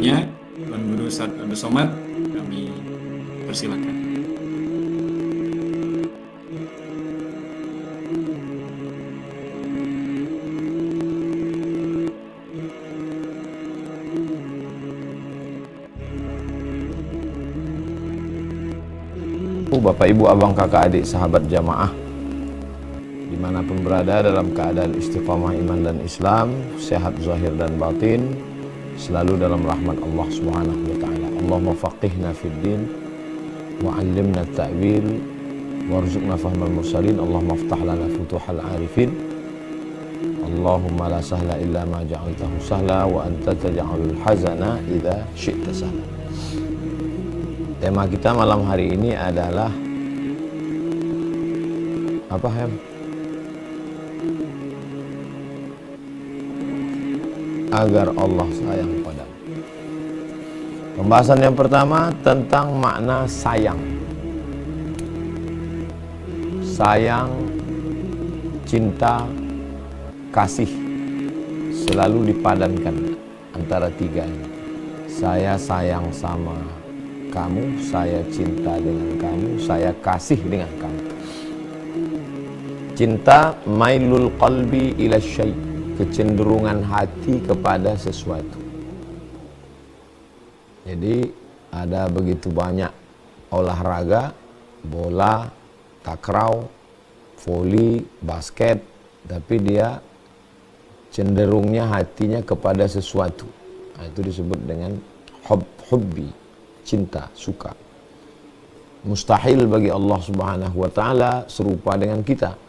berikutnya. Tuan Guru Ustadz Abdul Somad, kami persilakan. Bapak, Ibu, Abang, Kakak, Adik, sahabat jamaah dimanapun berada, dalam keadaan istiqamah iman dan Islam, sehat zahir dan batin, selalu dalam rahmat Allah Subhanahu wa ta'ala. Allahumma faqihna fid din wa 'allimna at-ta'wil warzuqna fahmal mursalin. Allahumma aftah lana futuhal arifin. Allahumma la sahla illa ma ja'altahu sahla wa anta taj'alul hazana idza syi'ta sahla. Tema kita malam hari ini adalah apa, Hem? Agar Allah sayang padamu. Pembahasan yang pertama tentang makna sayang. Sayang, cinta, kasih selalu dipadankan antara tiga ini. Saya sayang sama kamu, saya cinta dengan kamu, saya kasih dengan kamu. Cinta mailul qalbi ila syai', kecenderungan hati kepada sesuatu. Jadi ada begitu banyak olahraga, bola, takraw, voli, basket, tapi dia cenderungnya hatinya kepada sesuatu. Nah, itu disebut dengan hubbi, cinta, suka. Mustahil bagi Allah Subhanahu wa ta'ala serupa dengan kita,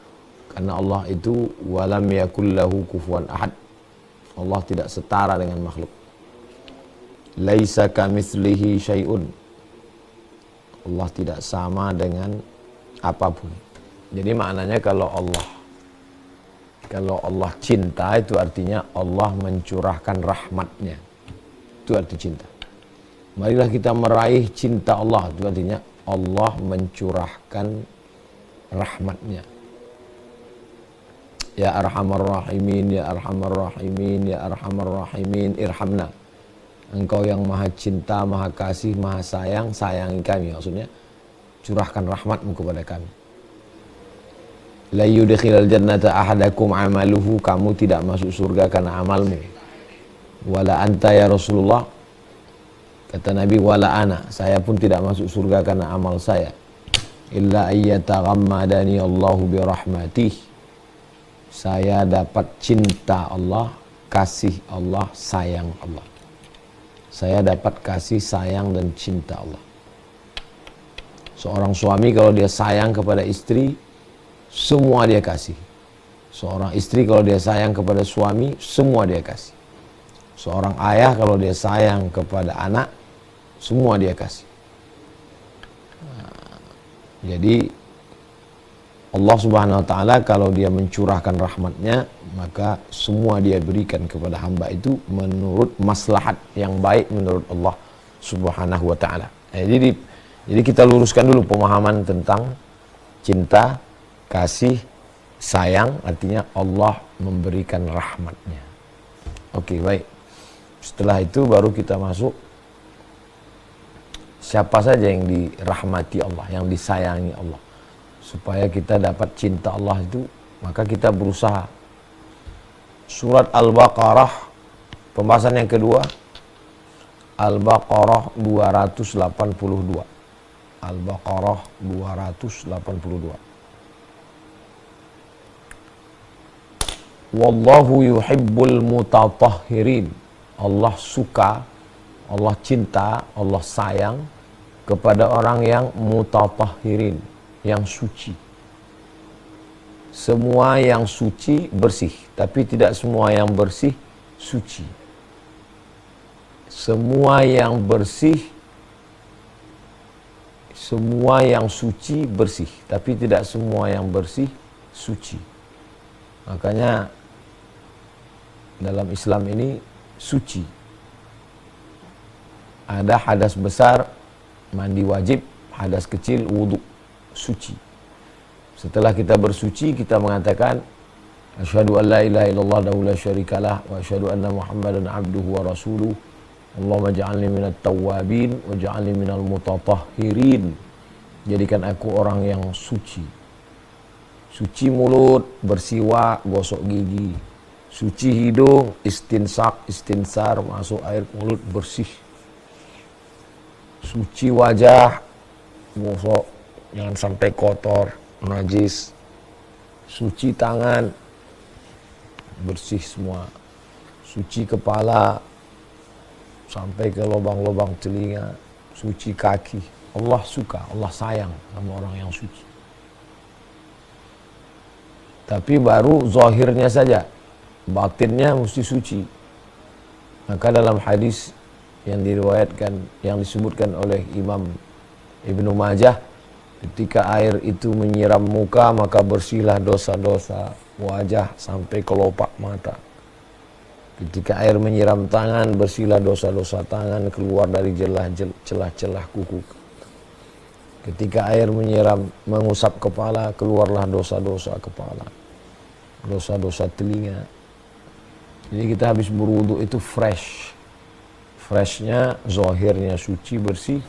karena Allah itu walam yakul lahu kufuwan ahad. Allah tidak setara dengan makhluk. Laisa kamitslihi syai'un. Allah tidak sama dengan apapun. Jadi maknanya kalau Allah cinta, itu artinya Allah mencurahkan rahmatnya. Itu arti cinta. Marilah kita meraih cinta Allah, itu artinya Allah mencurahkan rahmatnya. Ya Arhamar Rahimin, Ya Arhamar Rahimin, Ya Arhamar Rahimin, irhamna. Engkau yang maha cinta, maha kasih, maha sayang, sayangi kami. Maksudnya curahkan rahmatmu kepada kami. La yudkhilal jannata ahadakum amaluhu, kamu tidak masuk surga karena amalmu. Wala anta ya Rasulullah, kata Nabi, wala ana, saya pun tidak masuk surga karena amal saya. Illa ayyataghammadani Allahu birahmatih, saya dapat cinta Allah, kasih Allah, sayang Allah. Saya dapat kasih, sayang, dan cinta Allah. Seorang suami kalau dia sayang kepada istri, semua dia kasih. Seorang istri kalau dia sayang kepada suami, semua dia kasih. Seorang ayah kalau dia sayang kepada anak, semua dia kasih. Jadi Allah Subhanahu wa ta'ala kalau dia mencurahkan rahmatnya, maka semua dia berikan kepada hamba itu menurut maslahat yang baik menurut Allah Subhanahu wa ta'ala. Jadi kita luruskan dulu pemahaman tentang cinta, kasih, sayang, artinya Allah memberikan rahmatnya. Oke, baik. Setelah itu baru kita masuk siapa saja yang dirahmati Allah, yang disayangi Allah. Supaya kita dapat cinta Allah itu, maka kita berusaha. Surat Al-Baqarah, pembahasan yang kedua, Al-Baqarah 282. Al-Baqarah 282. Wallahu yuhibbul mutatahhirin. Allah suka, Allah cinta, Allah sayang kepada orang yang mutatahhirin, yang suci. Semua yang suci bersih, tapi tidak semua yang bersih suci. Semua yang bersih, semua yang suci bersih, tapi tidak semua yang bersih suci. Makanya dalam Islam ini suci. Ada hadas besar, mandi wajib, hadas kecil, wudhu, suci. Setelah kita bersuci, kita mengatakan asyhadu an la ilaha illallah wa la syarikalah wa asyhadu anna Muhammadan abduhu wa rasuluh. Allahumma ja'alni minat tawwabin wa ja'alni minal mutatahhirin. Jadikan aku orang yang suci. Suci mulut, bersiwak, gosok gigi. Suci hidung, istinsar, masuk air ke mulut, bersih. Suci wajah, gosok, jangan sampai kotor, najis. Suci tangan, bersih semua. Suci kepala, sampai ke lubang-lubang telinga. Suci kaki. Allah suka, Allah sayang sama orang yang suci. Tapi baru zahirnya saja, batinnya mesti suci. Maka dalam hadis yang diriwayatkan, yang disebutkan oleh Imam Ibnu Majah, ketika air itu menyiram muka, maka bersihlah dosa-dosa wajah sampai kelopak mata. Ketika air menyiram tangan, bersihlah dosa-dosa tangan keluar dari celah-celah kuku. Ketika air menyiram, mengusap kepala, keluarlah dosa-dosa kepala, dosa-dosa telinga. Jadi kita habis berwudu itu fresh. Freshnya, zahirnya suci, bersih,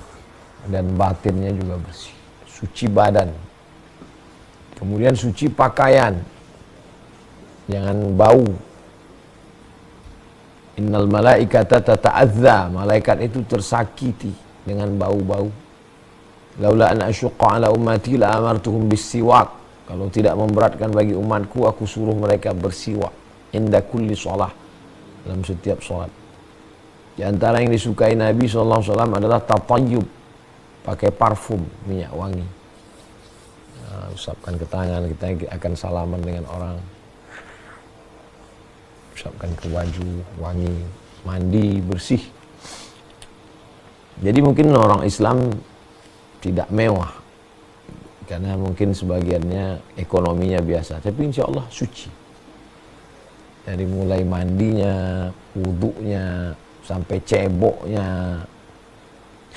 dan batinnya juga bersih. Suci badan. Kemudian suci pakaian. Jangan bau. Innal malaikata tata'adza. Malaikat itu tersakiti dengan bau-bau. Laula an asyqa ala ummati la amartuhum bis-siwak. Kalau tidak memberatkan bagi umatku, aku suruh mereka bersiwak inda kulli shalah, dalam setiap salat. Di antara yang disukai Nabi SAW adalah tatayyub, pakai parfum, minyak wangi. Nah, usapkan ke tangan, kita akan salaman dengan orang. Usapkan ke baju, wangi, mandi, bersih. Jadi mungkin orang Islam tidak mewah, karena mungkin sebagiannya ekonominya biasa, tapi insya Allah suci. Dari mulai mandinya, wudhunya, sampai ceboknya,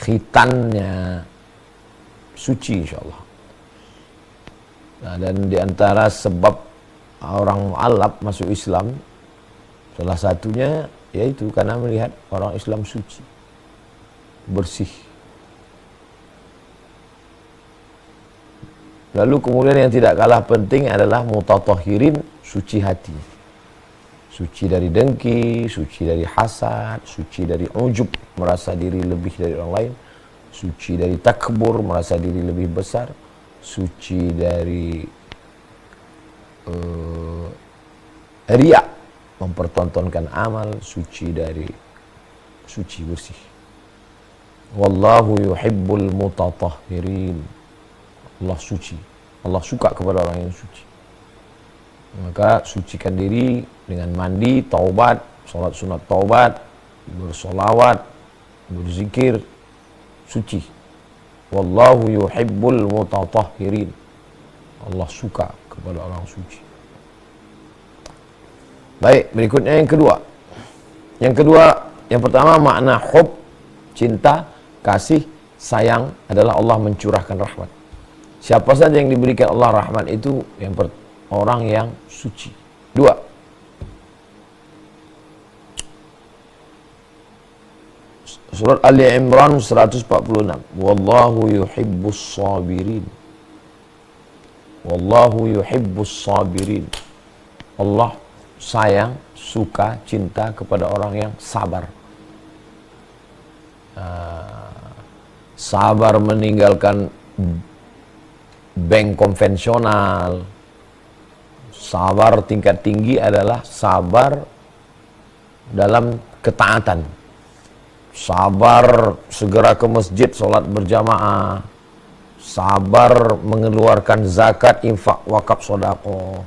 khitannya, suci insya Allah. Nah, dan diantara sebab orang mu'allab masuk Islam, salah satunya yaitu karena melihat orang Islam suci, bersih. Lalu kemudian yang tidak kalah penting adalah mutatahhirin, suci hati. Suci dari dengki, suci dari hasad, suci dari ujub, merasa diri lebih dari orang lain, suci dari takbur, merasa diri lebih besar, suci dari riya, mempertontonkan amal, suci dari suci bersih. Wallahu yuhibbul mutatahhirin. Allah suci. Allah suka kepada orang yang suci. Maka sucikan diri dengan mandi, taubat, sholat sunat taubat, bersolawat, berzikir, suci. Wallahu yuhibbul mutatahhirin. Allah suka kepada orang suci. Baik, berikutnya yang kedua. Yang pertama makna hub, cinta, kasih, sayang adalah Allah mencurahkan rahmat. Siapa saja yang diberikan Allah rahmat itu orang yang suci. Dua, surat Ali Imran 146. Wallahu yuhibbus sabirin. Wallahu yuhibbus sabirin. Allah sayang, suka, cinta kepada orang yang sabar. Sabar meninggalkan bank konvensional. Sabar tingkat tinggi adalah sabar dalam ketaatan. Sabar segera ke masjid, sholat berjamaah. Sabar mengeluarkan zakat, infak, wakaf, sedekah.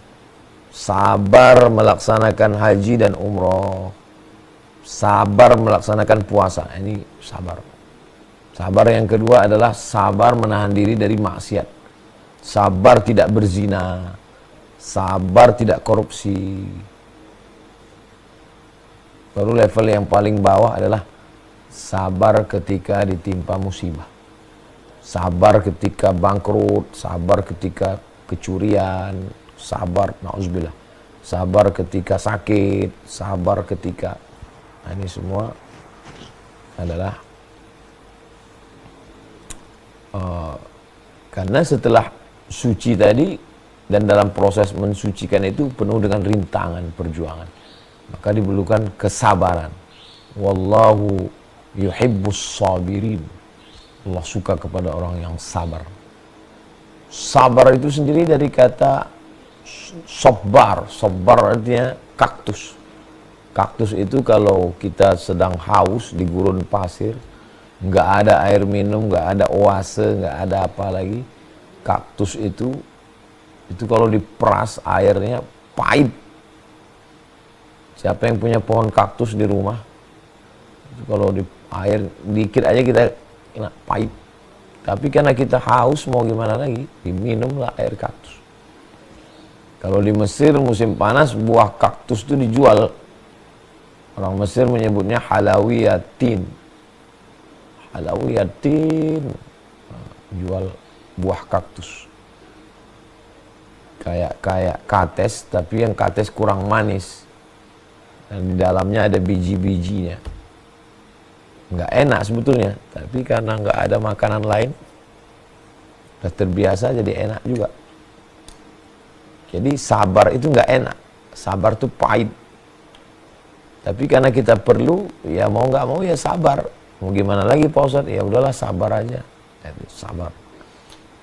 Sabar melaksanakan haji dan umroh. Sabar melaksanakan puasa. Ini sabar. Sabar yang kedua adalah sabar menahan diri dari maksiat. Sabar tidak berzina. Sabar tidak korupsi. Baru level yang paling bawah adalah sabar ketika ditimpa musibah. Sabar ketika bangkrut, sabar ketika kecurian, sabar, na'udzubillah. Sabar ketika sakit, sabar ketika, nah ini semua adalah karena setelah suci tadi dan dalam proses mensucikan itu penuh dengan rintangan perjuangan, maka diperlukan kesabaran. Wallahu yuhibbus sabirin. Allah suka kepada orang yang sabar. Sabar itu sendiri dari kata sobar. Sobar artinya kaktus. Kaktus itu kalau kita sedang haus di gurun pasir, nggak ada air minum, nggak ada oase, nggak ada apa lagi. Kaktus itu kalau diperas airnya pahit. Siapa yang punya pohon kaktus di rumah, itu kalau di air dikit aja kita kena pahit. Tapi karena kita haus mau gimana lagi, diminumlah air kaktus. Kalau di Mesir musim panas buah kaktus itu dijual. Orang Mesir menyebutnya halawiyatin. Halawiyatin, jual buah kaktus. Kayak kates, tapi yang kates kurang manis. Dan di dalamnya ada biji-bijinya. Nggak enak sebetulnya, tapi karena nggak ada makanan lain, udah terbiasa jadi enak juga. Jadi sabar itu nggak enak, sabar itu pahit. Tapi karena kita perlu, ya mau nggak mau ya sabar. Mau gimana lagi Pak Ustadz? Ya udahlah sabar aja. Sabar.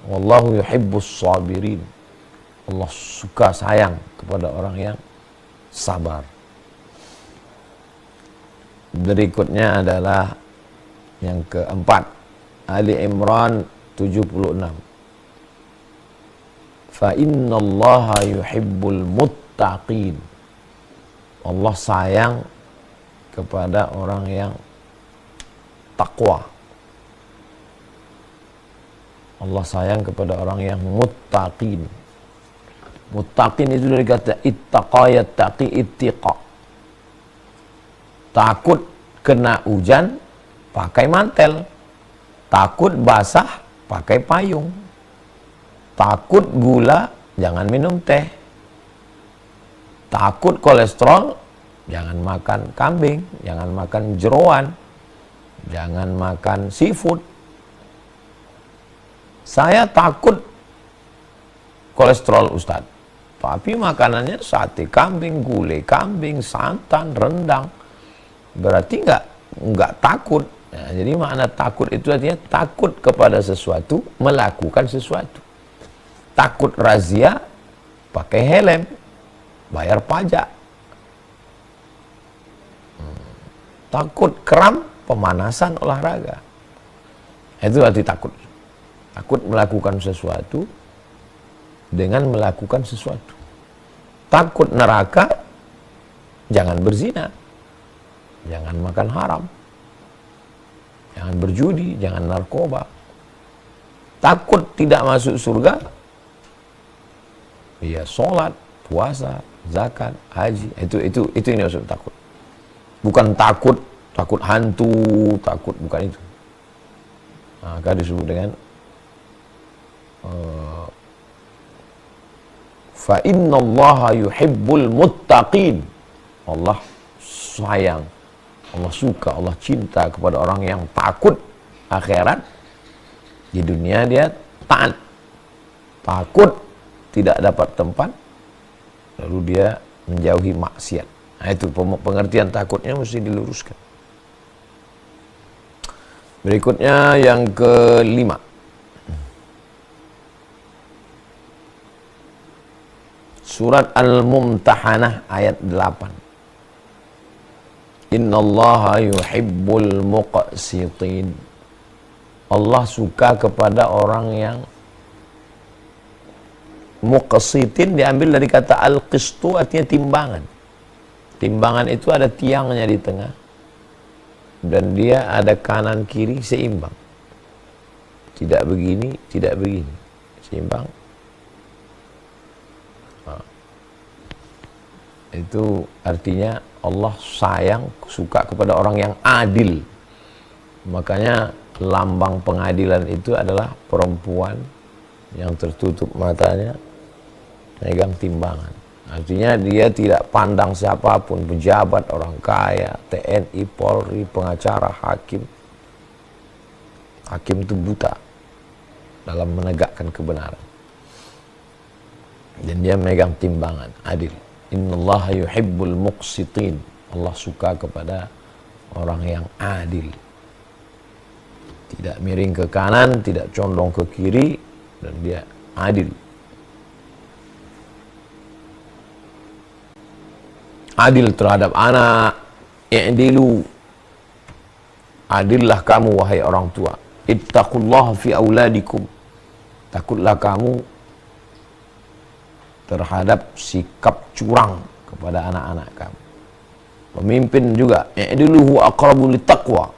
Wallahu yuhibbus sabirin. Allah suka sayang kepada orang yang sabar. Berikutnya adalah yang keempat, Ali Imran 76. Fa innallaha yuhibbul muttaqin. Allah sayang kepada orang yang takwa. Allah sayang kepada orang yang muttaqin. Muttaqin itu dari kata ittaqa yattaqi ittiqa. Takut kena hujan pakai mantel, takut basah pakai payung, takut gula jangan minum teh, takut kolesterol jangan makan kambing, jangan makan jeroan, jangan makan seafood. Saya takut kolesterol Ustadz, tapi makanannya sate kambing, gulai kambing, santan, rendang. Berarti nggak takut. Nah, jadi makna takut itu artinya takut kepada sesuatu, melakukan sesuatu. Takut razia, pakai helm, bayar pajak. Takut kram, pemanasan olahraga. Itu arti takut. Takut melakukan sesuatu dengan melakukan sesuatu. Takut neraka, jangan berzina. Jangan makan haram, jangan berjudi, jangan narkoba. Takut tidak masuk surga, ya sholat, puasa, zakat, haji. Itu ini maksud takut. Bukan takut hantu, takut bukan itu. Maka disebut dengan fa innallaha yuhibbul muttaqin. Allah sayang, Allah suka, Allah cinta kepada orang yang takut akhirat. Di dunia dia taat, takut tidak dapat tempat, lalu dia menjauhi maksiat. Nah, itu pengertian takutnya mesti diluruskan. Berikutnya yang kelima, surat Al-Mumtahanah ayat 8. Innallaha yuhibbul muqsitin. Allah suka kepada orang yang muqsitin, diambil dari kata al-qistu, artinya timbangan. Timbangan itu ada tiangnya di tengah dan dia ada kanan kiri seimbang. Tidak begini, tidak begini. Seimbang. Itu artinya Allah sayang, suka kepada orang yang adil. Makanya lambang pengadilan itu adalah perempuan yang tertutup matanya, megang timbangan. Artinya dia tidak pandang siapapun, pejabat, orang kaya, TNI, Polri, pengacara, hakim. Hakim itu buta dalam menegakkan kebenaran. Dan dia memegang timbangan, adil. Innallaha yuhibbul muqsitin. Allah suka kepada orang yang adil. Tidak miring ke kanan, tidak condong ke kiri, dan dia adil. Adil terhadap anak, i'dilu. Adillah kamu wahai orang tua. Ittaqullaha fi auladikum. Takutlah kamu terhadap sikap curang kepada anak-anak kamu. Pemimpin juga, i'dilu huwa aqrabu littaqwa.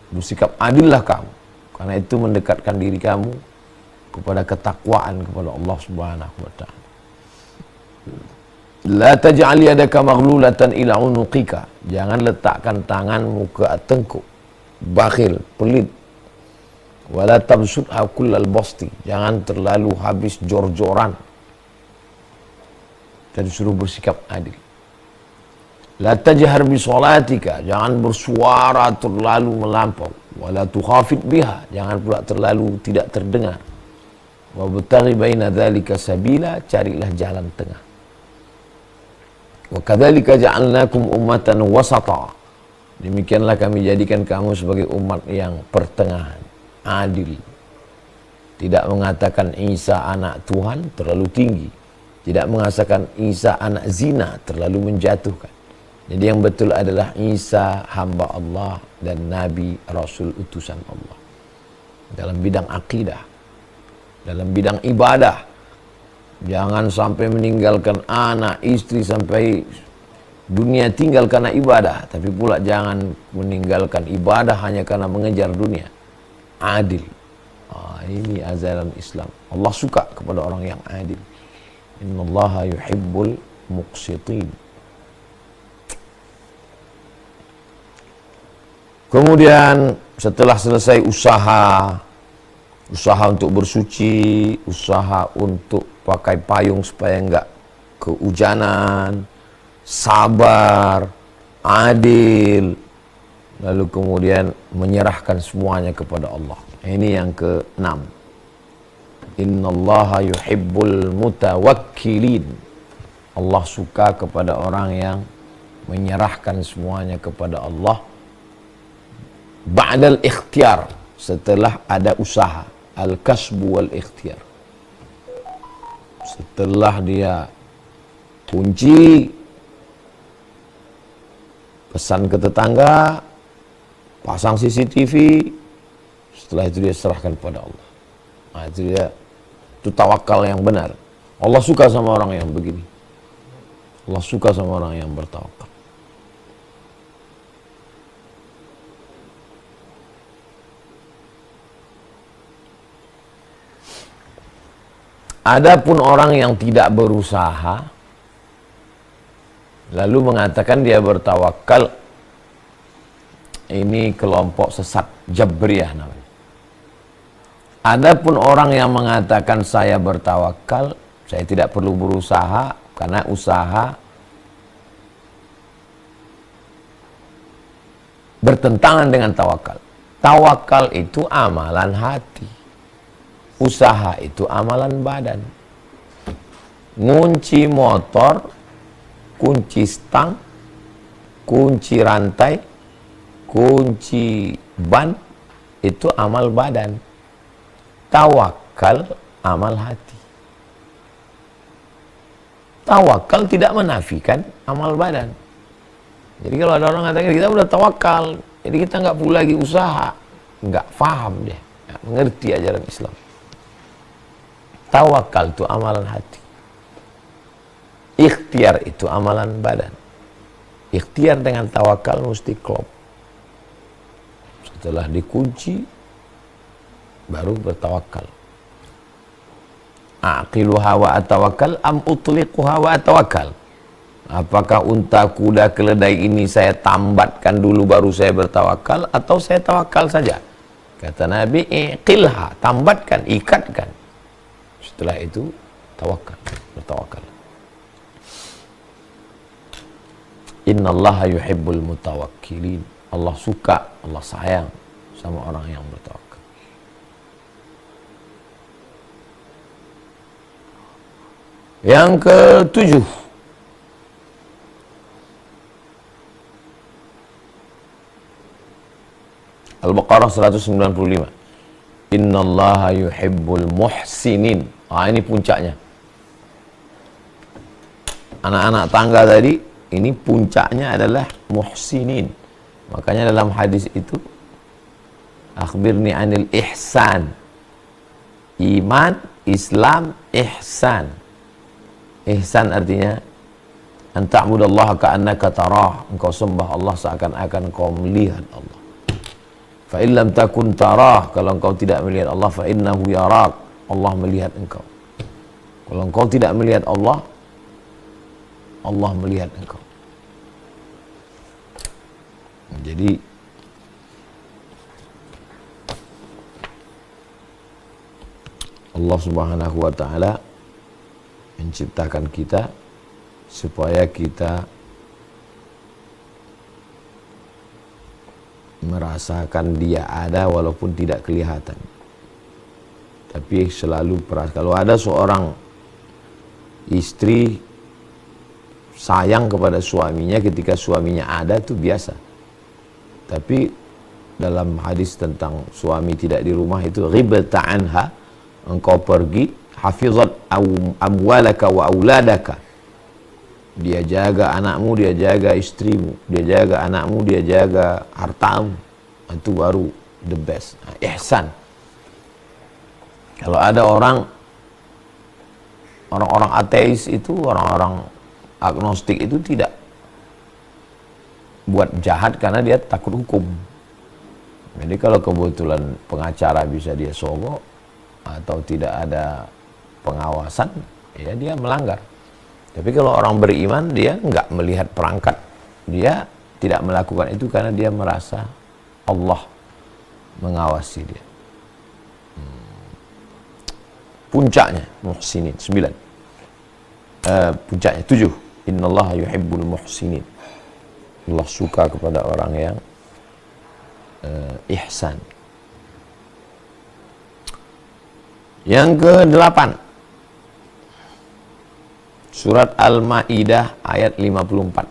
Bersikap adillah kamu, karena itu mendekatkan diri kamu kepada ketakwaan kepada Allah Subhanahu wa taala. La taj'al yadaka maghlulatan ila unuqika. Jangan letakkan tanganmu ke tengkuk. Bakhil, pelit. Wala tabsutha kullal basti. Jangan terlalu habis jor-joran. Dan suruh bersikap adil. La tajhar bi sholatika. Jangan bersuara terlalu melampau. Wala tukhafit biha. Jangan pula terlalu tidak terdengar. Wa btaghi baina dzalika sabila. Carilah jalan tengah. Wa kadzalika ja'alnakum ummatan wasata. Demikianlah kami jadikan kamu sebagai umat yang pertengahan, adil. Tidak mengatakan Isa anak Tuhan terlalu tinggi, tidak mengatakan Isa anak zina terlalu menjatuhkan. Jadi yang betul adalah Isa hamba Allah dan Nabi Rasul utusan Allah. Dalam bidang akidah, dalam bidang ibadah, jangan sampai meninggalkan anak, istri sampai dunia tinggal karena ibadah. Tapi pula jangan meninggalkan ibadah hanya karena mengejar dunia. Adil. Ini ajaran Islam. Allah suka kepada orang yang adil. Innallaha yuhibbul muqsitin. Kemudian setelah selesai usaha untuk bersuci, usaha untuk pakai payung supaya enggak kehujanan, sabar, adil, lalu kemudian menyerahkan semuanya kepada Allah. Ini yang ke-6. Innallaha yuhibbul mutawakkilin. Allah suka kepada orang yang menyerahkan semuanya kepada Allah ba'dal ikhtiyar, setelah ada usaha, al-kasbu wal ikhtiyar. Setelah dia kunci, pesan ke tetangga, pasang CCTV, setelah itu dia serahkan kepada Allah. Nah, itu tawakal yang benar. Allah suka sama orang yang begini. Allah suka sama orang yang bertawakal. Adapun orang yang tidak berusaha lalu mengatakan dia bertawakal, ini kelompok sesat, Jabriyah namanya. Adapun orang yang mengatakan saya bertawakal, saya tidak perlu berusaha karena usaha bertentangan dengan tawakal. Tawakal itu amalan hati. Usaha itu amalan badan. Ngunci motor, kunci stang, kunci rantai, kunci ban, itu amal badan. Tawakal amal hati. Tawakal tidak menafikan amal badan. Jadi kalau ada orang mengatakan kita udah tawakal, jadi kita nggak perlu lagi usaha, nggak paham dia, nggak mengerti ajaran Islam. Tawakal itu amalan hati. Ikhtiar itu amalan badan. Ikhtiar dengan tawakal mesti klop. Setelah dikunci, baru bertawakal. Aqiluha wa atawakal am utliquha wa atawakal. Apakah unta, kuda, keledai ini saya tambatkan dulu baru saya bertawakal, atau saya tawakal saja? Kata Nabi, iqilha, tambatkan, ikatkan. Setelah itu tawakal, bertawakal. Innallaha yuhibbul mutawakkilin. Allah suka, Allah sayang sama orang yang bertawakal. Yang ketujuh, Al-Baqarah 195. Innallaha yuhibbul muhsinin. Ini puncaknya. Anak-anak tangga tadi, ini puncaknya adalah muhsinin. Makanya dalam hadis itu, akhbirni anil ihsan. Iman, Islam, ihsan. Ihsan artinya an ta'budallaha ka'annaka tarah. Engkau sembah Allah seakan-akan engkau melihat Allah. Fa in lam takun tarah, kalau engkau tidak melihat Allah, fa innahu yarak. Allah melihat engkau. Kalau engkau tidak melihat Allah, Allah melihat engkau. Jadi Allah Subhanahu wa taala menciptakan kita supaya kita merasakan dia ada walaupun tidak kelihatan. Tapi selalu kalau ada seorang istri sayang kepada suaminya ketika suaminya ada, itu biasa. Tapi dalam hadis tentang suami tidak di rumah itu ghibta anha, engkau pergi, hafizat amwalaka wa auladaka, dia jaga anakmu, dia jaga istrimu, dia jaga anakmu, dia jaga hartamu. Itu baru the best. Ihsan. Kalau ada orang-orang ateis itu, orang-orang agnostik itu tidak buat jahat karena dia takut hukum. Jadi kalau kebetulan pengacara bisa dia sogok atau tidak ada pengawasan, ya dia melanggar. Tapi kalau orang beriman, dia nggak melihat perangkat, dia tidak melakukan itu karena dia merasa Allah mengawasi dia. Puncaknya muhsinin 9. Puncaknya 7. Innallaha yuhibbul muhsinin. Allah suka kepada orang yang ihsan. Yang ke-8, Surat Al-Ma'idah ayat 54.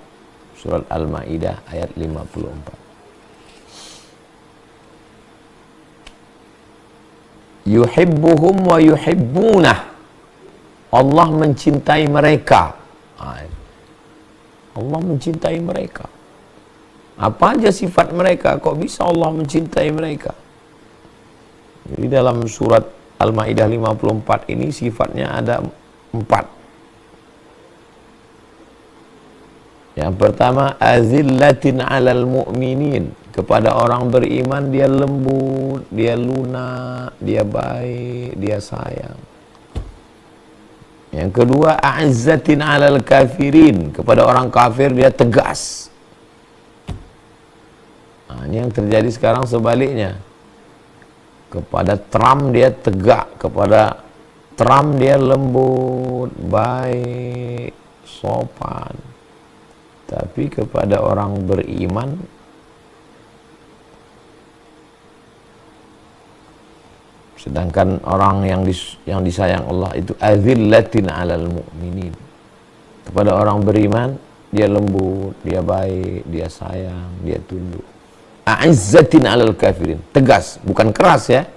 Surat Al-Ma'idah ayat 54. Yuhibbuhum wa yuhibbunah. Allah mencintai mereka. Allah mencintai mereka. Apa aja sifat mereka? Kok bisa Allah mencintai mereka? Jadi dalam surat Al-Ma'idah 54 ini sifatnya ada 4. Yang pertama, azillatin 'alal mu'minin. Kepada orang beriman dia lembut, dia lunak, dia baik, dia sayang. Yang kedua, a'izzatin 'alal kafirin. Kepada orang kafir dia tegas. Ini yang terjadi sekarang sebaliknya. Kepada Trump dia tegak, kepada Trump dia lembut, baik, sopan. Tapi kepada orang beriman sedangkan orang yang disayang Allah itu azillatin 'alal mu'minin. Kepada orang beriman dia lembut, dia baik, dia sayang, dia tunduk. A'izzatin 'alal kafirin, tegas, bukan keras ya,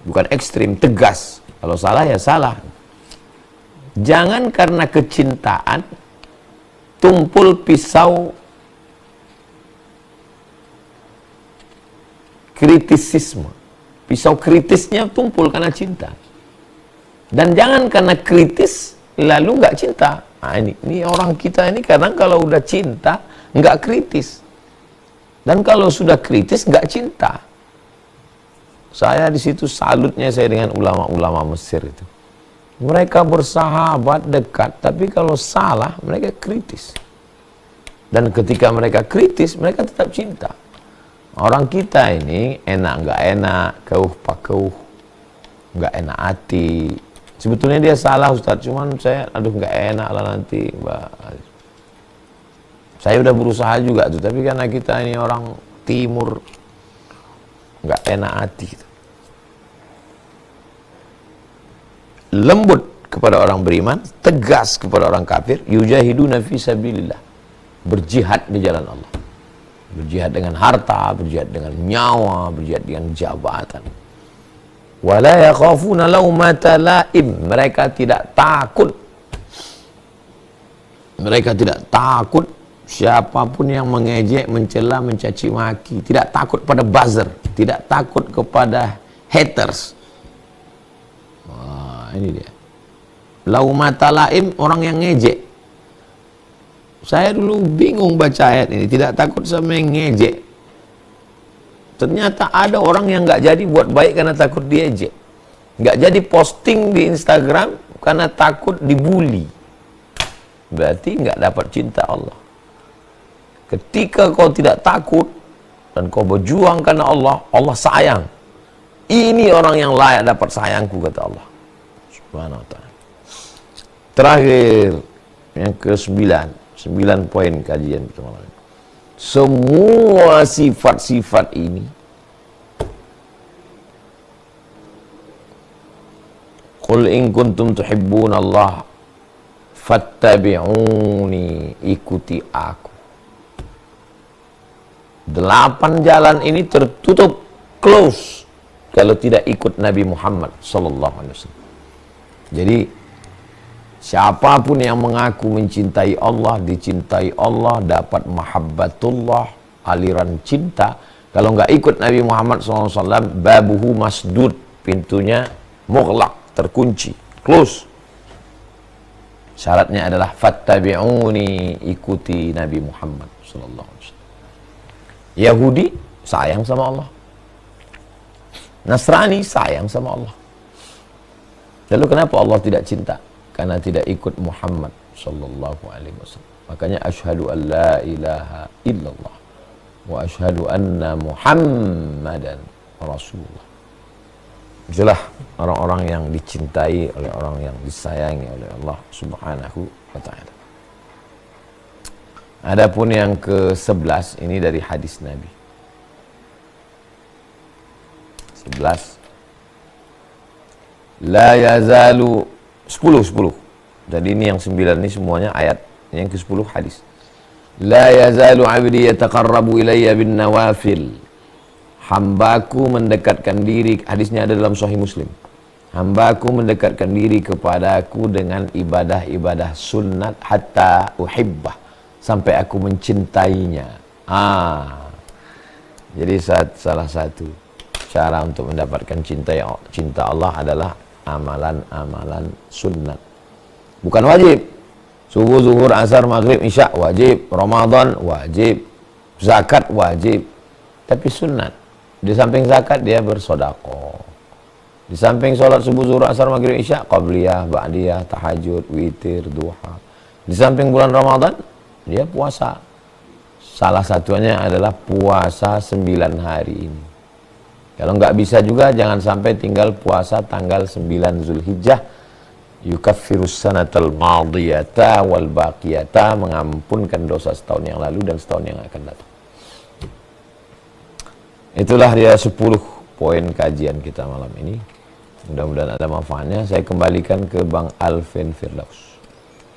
bukan ekstrim, tegas. Kalau salah ya salah. Jangan karena kecintaan tumpul pisau kritisisme. Pisau kritisnya tumpul karena cinta. Dan jangan karena kritis lalu nggak cinta. Nah, ini orang kita ini kadang kalau udah cinta nggak kritis. Dan kalau sudah kritis nggak cinta. Saya di situ salutnya saya dengan ulama-ulama Mesir itu. Mereka bersahabat dekat, tapi kalau salah mereka kritis. Dan ketika mereka kritis, mereka tetap cinta. Orang kita ini enak nggak enak, keuh pakeuh, nggak enak hati. Sebetulnya dia salah Ustaz, cuman saya aduh nggak enak lah nanti, Mbak. Saya udah berusaha juga tuh, tapi karena kita ini orang timur nggak enak hati gitu. Lembut kepada orang beriman, tegas kepada orang kafir, yujahiduna fi sabilillah, berjihad di jalan Allah, berjihad dengan harta, berjihad dengan nyawa, berjihad dengan jabatan. Wala yakhafuna laumata laim, mereka tidak takut, mereka tidak takut siapapun yang mengejek, mencela, mencaci maki, tidak takut pada buzzer, tidak takut kepada haters. Wah, ini dia. Laumata laim, orang yang ngejek. Saya dulu bingung baca ayat ini, tidak takut sama yang ngejek. Ternyata ada orang yang nggak jadi buat baik karena takut diejek, nggak jadi posting di Instagram karena takut dibully. Berarti nggak dapat cinta Allah. Ketika kau tidak takut dan kau berjuang karena Allah, Allah sayang. Ini orang yang layak dapat sayangku, kata Allah Subhanahu wa ta'ala. Terakhir, yang ke-9, 9 poin kajian kita malam ini. Semua sifat-sifat ini Qul in kuntum tuhibbuna Allah fattabi'uni, ikuti aku. 8 jalan ini tertutup, close, kalau tidak ikut Nabi Muhammad sallallahu alaihi wasallam. Jadi siapapun yang mengaku mencintai Allah, dicintai Allah, dapat mahabbatullah, aliran cinta, kalau nggak ikut Nabi Muhammad SAW, babuhu masdud, pintunya mughlaq, terkunci, close. Syaratnya adalah fattabi'uni, ikuti Nabi Muhammad SAW. Yahudi sayang sama Allah, Nasrani sayang sama Allah. Lalu kenapa Allah tidak cinta? Karena tidak ikut Muhammad sallallahu alaihi wasallam. Makanya asyhadu an la ilaha illallah wa asyhadu anna Muhammadan Rasulullah. Itulah orang-orang yang dicintai oleh orang yang disayangi oleh Allah Subhanahu wa taala. Adapun yang ke-11 ini dari hadis Nabi. 11. La yazalu 10. Jadi ini yang 9 ini semuanya ayat. Yang ke-10 hadis. La yazalu 'abdi yataqarrabu ilayya bin nawafil. Hambaku mendekatkan diri, hadisnya ada dalam Sahih Muslim. Hambaku mendekatkan diri kepadaku dengan ibadah-ibadah sunnat hatta uhibbah, sampai aku mencintainya. Jadi salah satu cara untuk mendapatkan cinta Allah adalah amalan-amalan sunnat. Bukan wajib. Subuh, zuhur, asar, maghrib, isya wajib, Ramadan wajib, zakat wajib, tapi sunnat. Di samping zakat dia bersedekah. Di samping sholat subuh, zuhur, asar, maghrib, isya, qabliyah, ba'diyah, tahajud, witir, duha. Di samping bulan Ramadan dia puasa. Salah satunya adalah puasa 9 hari ini. Kalau nggak bisa juga, jangan sampai tinggal puasa tanggal 9 Zulhijjah. Yukaffirus sanatal madiyata wal baqiyata, mengampunkan dosa setahun yang lalu dan setahun yang akan datang. Itulah dia 10 poin kajian kita malam ini. Mudah-mudahan ada manfaatnya. Saya kembalikan ke Bang Alvin Firdaus.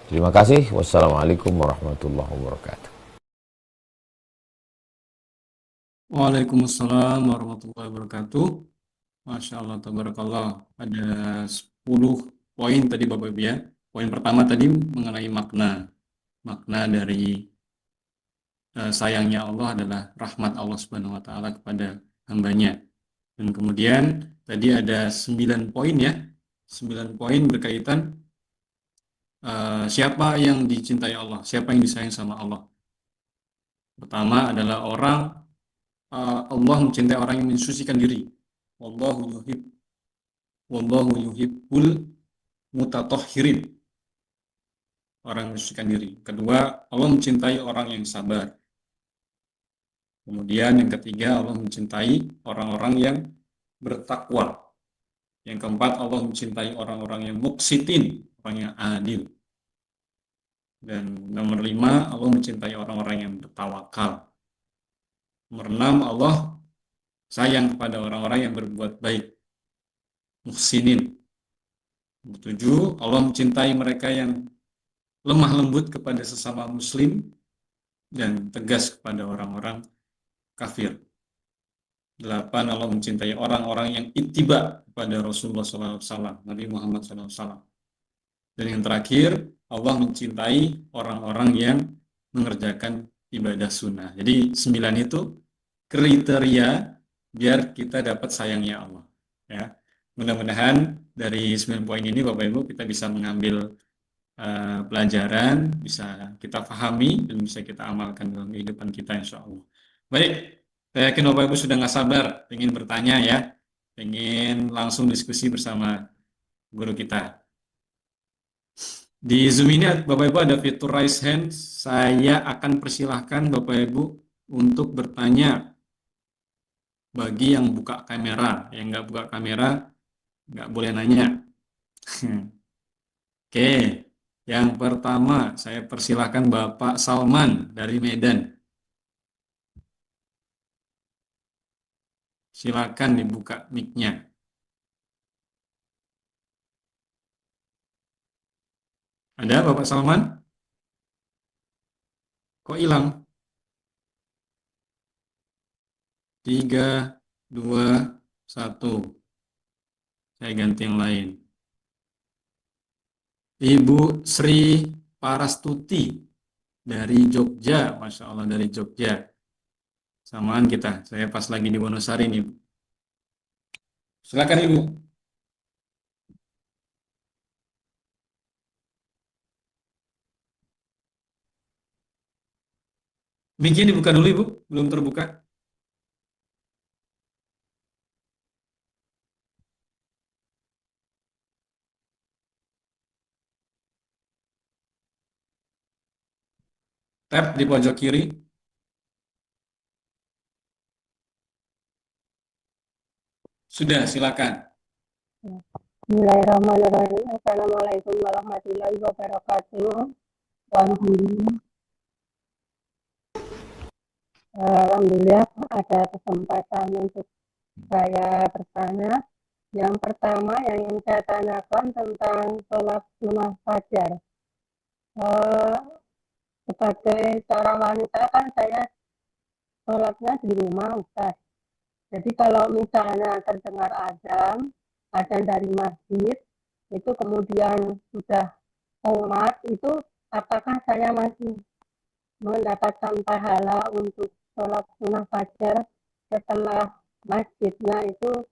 Terima kasih. Wassalamualaikum warahmatullahi wabarakatuh. Waalaikumsalam warahmatullahi wabarakatuh. Masya Allah, tabarakallah. Ada 10 poin tadi Bapak Ibu ya. Poin pertama tadi mengenai makna. Makna dari sayangnya Allah adalah rahmat Allah Subhanahu wa taala kepada hambanya. Dan kemudian tadi ada 9 poin ya. 9 poin berkaitan siapa yang dicintai Allah, siapa yang disayang sama Allah. Pertama adalah Allah mencintai orang yang mensucikan diri. Wallahu yuhibbul mutatahhirin. Orang yang mensucikan diri. Kedua, Allah mencintai orang yang sabar. Kemudian yang ketiga, Allah mencintai orang-orang yang bertakwa. Yang keempat, Allah mencintai orang-orang yang muqsitin, orang yang adil. Dan nomor 5, Allah mencintai orang-orang yang bertawakal. Nomor 6, Allah sayang kepada orang-orang yang berbuat baik, muhsinin. Nomor 7, Allah mencintai mereka yang lemah lembut kepada sesama muslim dan tegas kepada orang-orang kafir. 8, Allah mencintai orang-orang yang ittiba kepada Rasulullah SAW, Nabi Muhammad SAW. Dan yang terakhir, Allah mencintai orang-orang yang mengerjakan ibadah sunnah. Jadi 9 itu kriteria biar kita dapat sayangnya Allah. Ya, mudah-mudahan dari 9 poin ini Bapak Ibu kita bisa mengambil pelajaran, bisa kita pahami dan bisa kita amalkan dalam kehidupan kita insya Allah. Baik, saya yakin Bapak Ibu sudah nggak sabar ingin bertanya ya, ingin langsung diskusi bersama guru kita. Di Zoom ini Bapak Ibu ada fitur raise hand. Saya akan persilahkan Bapak Ibu untuk bertanya bagi yang buka kamera. Yang nggak buka kamera nggak boleh nanya. Oke, yang pertama saya persilahkan Bapak Salman dari Medan. Silakan dibuka mic-nya. Ada Bapak Salman? Kok hilang? 3, 2, 1. Saya ganti yang lain. Ibu Sri Parastuti dari Jogja, Masya Allah dari Jogja. Samaan kita, saya pas lagi di Wonosari nih. Silakan Ibu. Mic-nya dibuka dulu Ibu, belum terbuka. Tap di pojok kiri. Sudah, silakan. Bismillahirrahmanirrahim. Assalamualaikum warahmatullahi wabarakatuh. Alhamdulillah ada kesempatan untuk saya bertanya. Yang pertama yang ingin saya tanyakan tentang sholat sunnah fajar. Sebagai seorang wanita kan saya sholatnya di rumah Ustaz. Jadi kalau misalnya terdengar azan dari masjid, itu kemudian sudah umat, itu apakah saya masih mendapatkan pahala untuk sholat sunnah fajar setelah masjidnya itu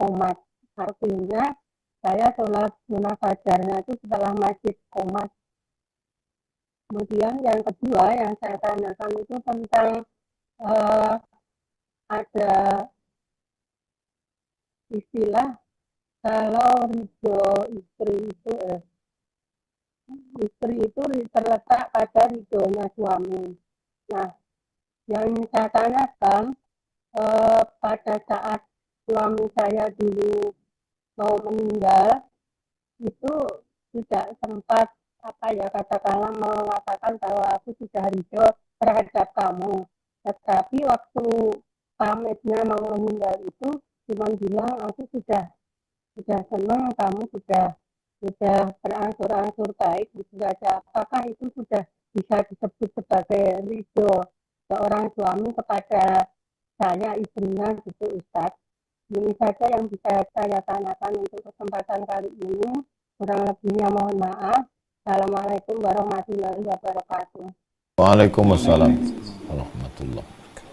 umat? Artinya saya sholat sunnah fajarnya itu setelah masjid umat. Kemudian yang kedua yang saya tanyakan itu tentang ada istilah kalau ridho istri itu terletak pada ridhonya suami. Nah, yang saya tanyakan pada saat suami saya dulu mau meninggal itu tidak sempat katakanlah mengatakan bahwa aku sudah ridho terhadap kamu. Tetapi waktu pamitnya mau meninggal itu cuma bilang aku sudah senang, kamu sudah berangsur-angsur baik gitu saja. Apakah itu sudah bisa disebut sebagai ridho seorang suami kepada saya istrinya gitu Ustaz? Ini saja yang bisa saya tanyakan untuk kesempatan kali ini. Kurang lebihnya mohon maaf. Assalamualaikum warahmatullahi wabarakatuh. Waalaikumsalam warahmatullahi wabarakatuh.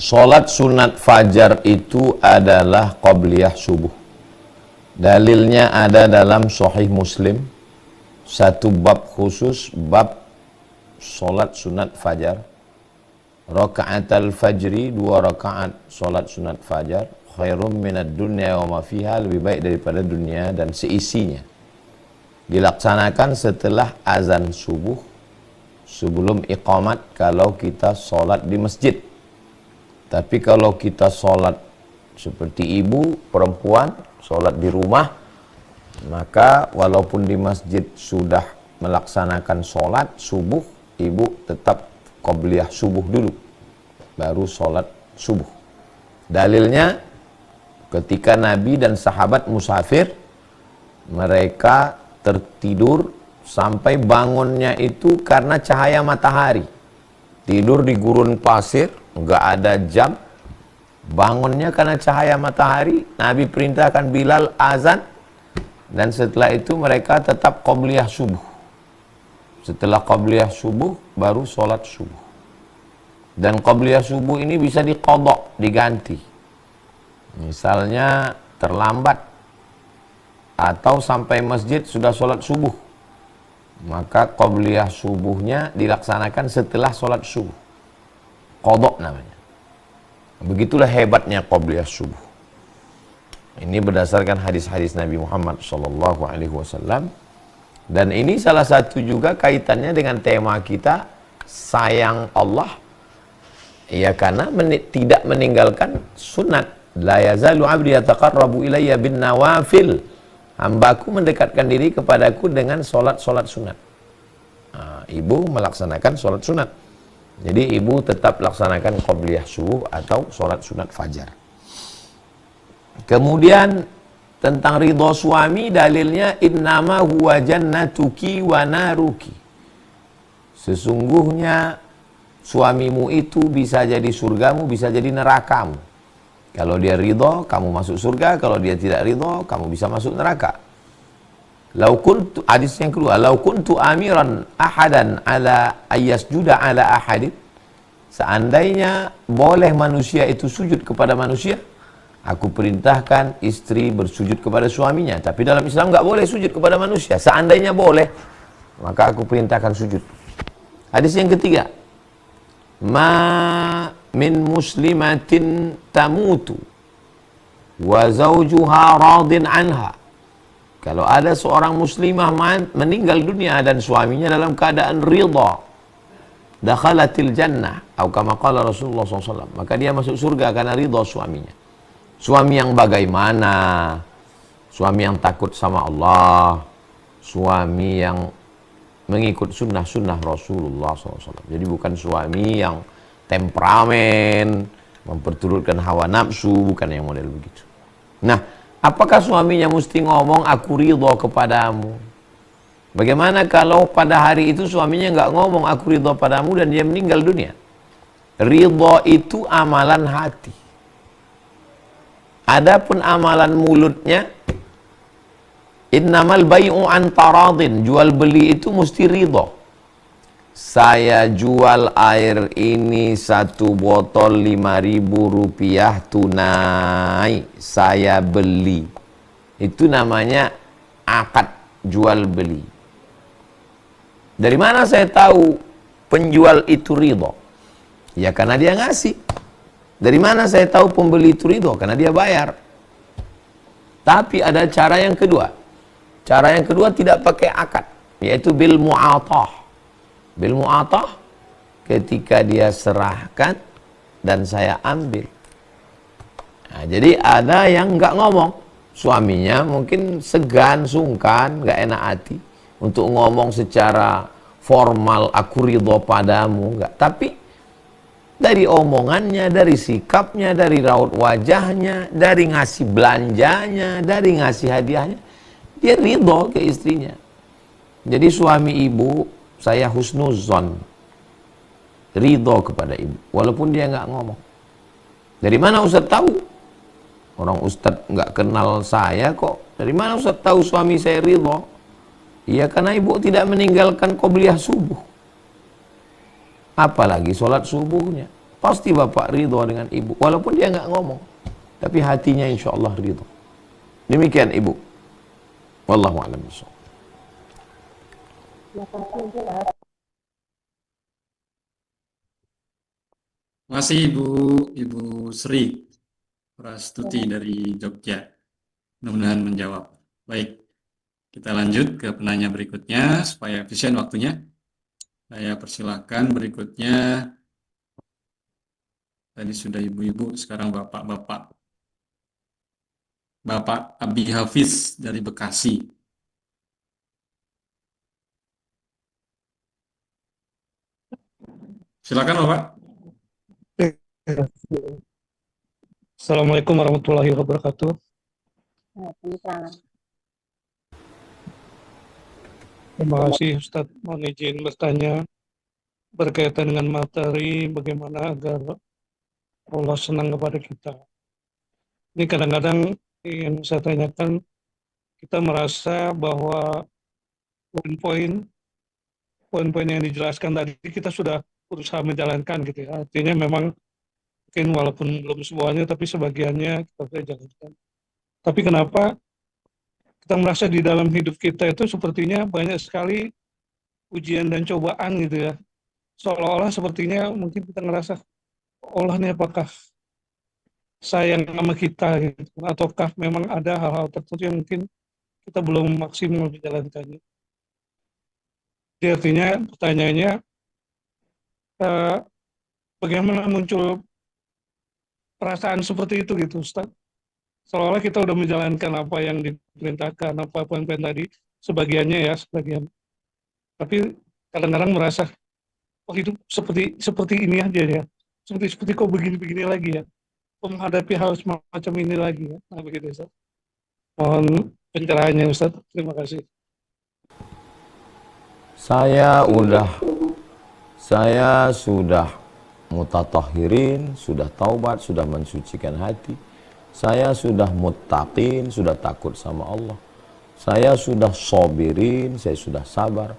Sholat sunat fajar itu adalah qabliyah subuh. Dalilnya ada dalam Sahih Muslim, satu bab khusus, bab sholat sunat fajar. Raka'atul fajri, 2 rakaat sholat sunat fajar, khairum minad dunya wa ma fiha, lebih baik daripada dunia dan seisinya. Dilaksanakan setelah azan subuh, sebelum iqamat kalau kita sholat di masjid. Tapi kalau kita sholat seperti ibu, perempuan, sholat di rumah, maka walaupun di masjid sudah melaksanakan sholat subuh, ibu tetap qobliyah subuh dulu, baru sholat subuh. Dalilnya, ketika Nabi dan sahabat musafir, mereka tertidur sampai bangunnya itu karena cahaya matahari. Tidur di gurun pasir, nggak ada jam, bangunnya karena cahaya matahari. Nabi perintahkan Bilal azan, dan setelah itu mereka tetap qobliyah subuh. Setelah qobliyah subuh, baru sholat subuh. Dan qobliyah subuh ini bisa diqadha, diganti. Misalnya terlambat atau sampai masjid sudah sholat subuh, maka qobliyah subuhnya dilaksanakan setelah sholat subuh. Qadha namanya. Begitulah hebatnya qobliyah subuh. Ini berdasarkan hadis-hadis Nabi Muhammad SAW. Dan ini salah satu juga kaitannya dengan tema kita, sayang Allah. Ya, karena tidak meninggalkan sunat. La yazalu abdi yataqarrabu ilayya bin nawafil. Hambaku mendekatkan diri kepadaku dengan solat-solat sunat. Nah, ibu melaksanakan solat sunat. Jadi ibu tetap laksanakan qobliyah subuh atau solat sunat fajar. Kemudian tentang ridho suami, dalilnya innama huwa jannatuki wa naruki. Sesungguhnya suamimu itu bisa jadi surgamu, bisa jadi nerakamu. Kalau dia ridho, kamu masuk surga. Kalau dia tidak ridho, kamu bisa masuk neraka. Hadis yang kedua, lau kuntu amiran ahadan ala ayyasjuda ala ahadin. Seandainya boleh manusia itu sujud kepada manusia, aku perintahkan istri bersujud kepada suaminya. Tapi dalam Islam nggak boleh sujud kepada manusia. Seandainya boleh, maka aku perintahkan sujud. Hadis yang ketiga, ma min muslimatin tamutu wa zawjuha radin anha. Kalau ada seorang muslimah meninggal dunia dan suaminya dalam keadaan ridha, dakhalatil jannah, atau kama qala Rasulullah SAW, maka dia masuk surga karena ridha suaminya. Suami yang bagaimana? Suami yang takut sama Allah, suami yang mengikut sunnah-sunnah Rasulullah SAW. Jadi bukan suami yang temperamen, memperturutkan hawa nafsu, bukan yang model begitu. Nah, apakah suaminya mesti ngomong aku ridho kepadamu? Bagaimana kalau pada hari itu suaminya nggak ngomong aku ridho padamu dan dia meninggal dunia? Ridho itu amalan hati. Adapun amalan mulutnya, innamal bai'u an taradin, jual beli itu mesti ridho. Saya jual air ini 1 botol 5.000 rupiah tunai, saya beli. Itu namanya akad jual beli. Dari mana saya tahu penjual itu ridho? Ya karena dia ngasih. Dari mana saya tahu pembeli itu ridho? Karena dia bayar. Tapi ada cara yang kedua. Cara yang kedua tidak pakai akad, yaitu bil mu'atah. Bil mu'atah, ketika dia serahkan dan saya ambil. Nah, jadi ada yang nggak ngomong. Suaminya mungkin segan, sungkan, nggak enak hati untuk ngomong secara formal aku ridho padamu, nggak. Tapi dari omongannya, dari sikapnya, dari raut wajahnya, dari ngasih belanjanya, dari ngasih hadiahnya, dia ridho ke istrinya. Jadi suami ibu, saya husnuzon, ridho kepada ibu, walaupun dia nggak ngomong. Dari mana Ustaz tahu? Orang Ustaz nggak kenal saya kok. Dari mana Ustaz tahu suami saya ridho? Iya karena ibu tidak meninggalkan qobliyah subuh. Apalagi sholat subuhnya. Pasti bapak ridho dengan ibu, walaupun dia nggak ngomong. Tapi hatinya insya Allah ridho. Demikian ibu. Wallahu a'lam bishawab. Masih Ibu Sri Prastuti dari Jogja. Mudah-mudahan menjawab. Baik, kita lanjut ke penanya berikutnya supaya efisien waktunya. Saya persilahkan berikutnya. Tadi sudah ibu-ibu, sekarang bapak-bapak. Bapak Abi Hafiz dari Bekasi. Silakan Bapak. Assalamualaikum warahmatullahi wabarakatuh. Waalaikumsalam. Terima kasih Ustadz. Mohon izin bertanya berkaitan dengan materi bagaimana agar Allah senang kepada kita. Ini kadang-kadang yang saya tanyakan, kita merasa bahwa poin-poin yang dijelaskan tadi kita sudah berusaha menjalankan gitu ya. Artinya memang mungkin walaupun belum semuanya tapi sebagiannya kita sudah jalankan. Tapi kenapa kita merasa di dalam hidup kita itu sepertinya banyak sekali ujian dan cobaan gitu ya. Seolah-olah sepertinya mungkin kita ngerasa Allah ini apakah sayang sama kita gitu, ataukah memang ada hal-hal tertentu yang mungkin kita belum maksimal menjalankannya. Jadi artinya pertanyaannya, bagaimana muncul perasaan seperti itu gitu Ustaz? Seolah-olah kita udah menjalankan apa yang diperintahkan, apa poin-poin tadi, sebagiannya ya, sebagian. Tapi kadang-kadang merasa, oh hidup seperti ini aja ya, seperti kok begini-begini lagi ya, kok menghadapi hal semacam ini lagi ya. Nah begitu Ustaz. Mohon pencerahannya Ustaz, terima kasih. Saya sudah mutatahirin, sudah taubat, sudah mensucikan hati. Saya sudah muttaqin, sudah takut sama Allah. Saya sudah sabirin, saya sudah sabar.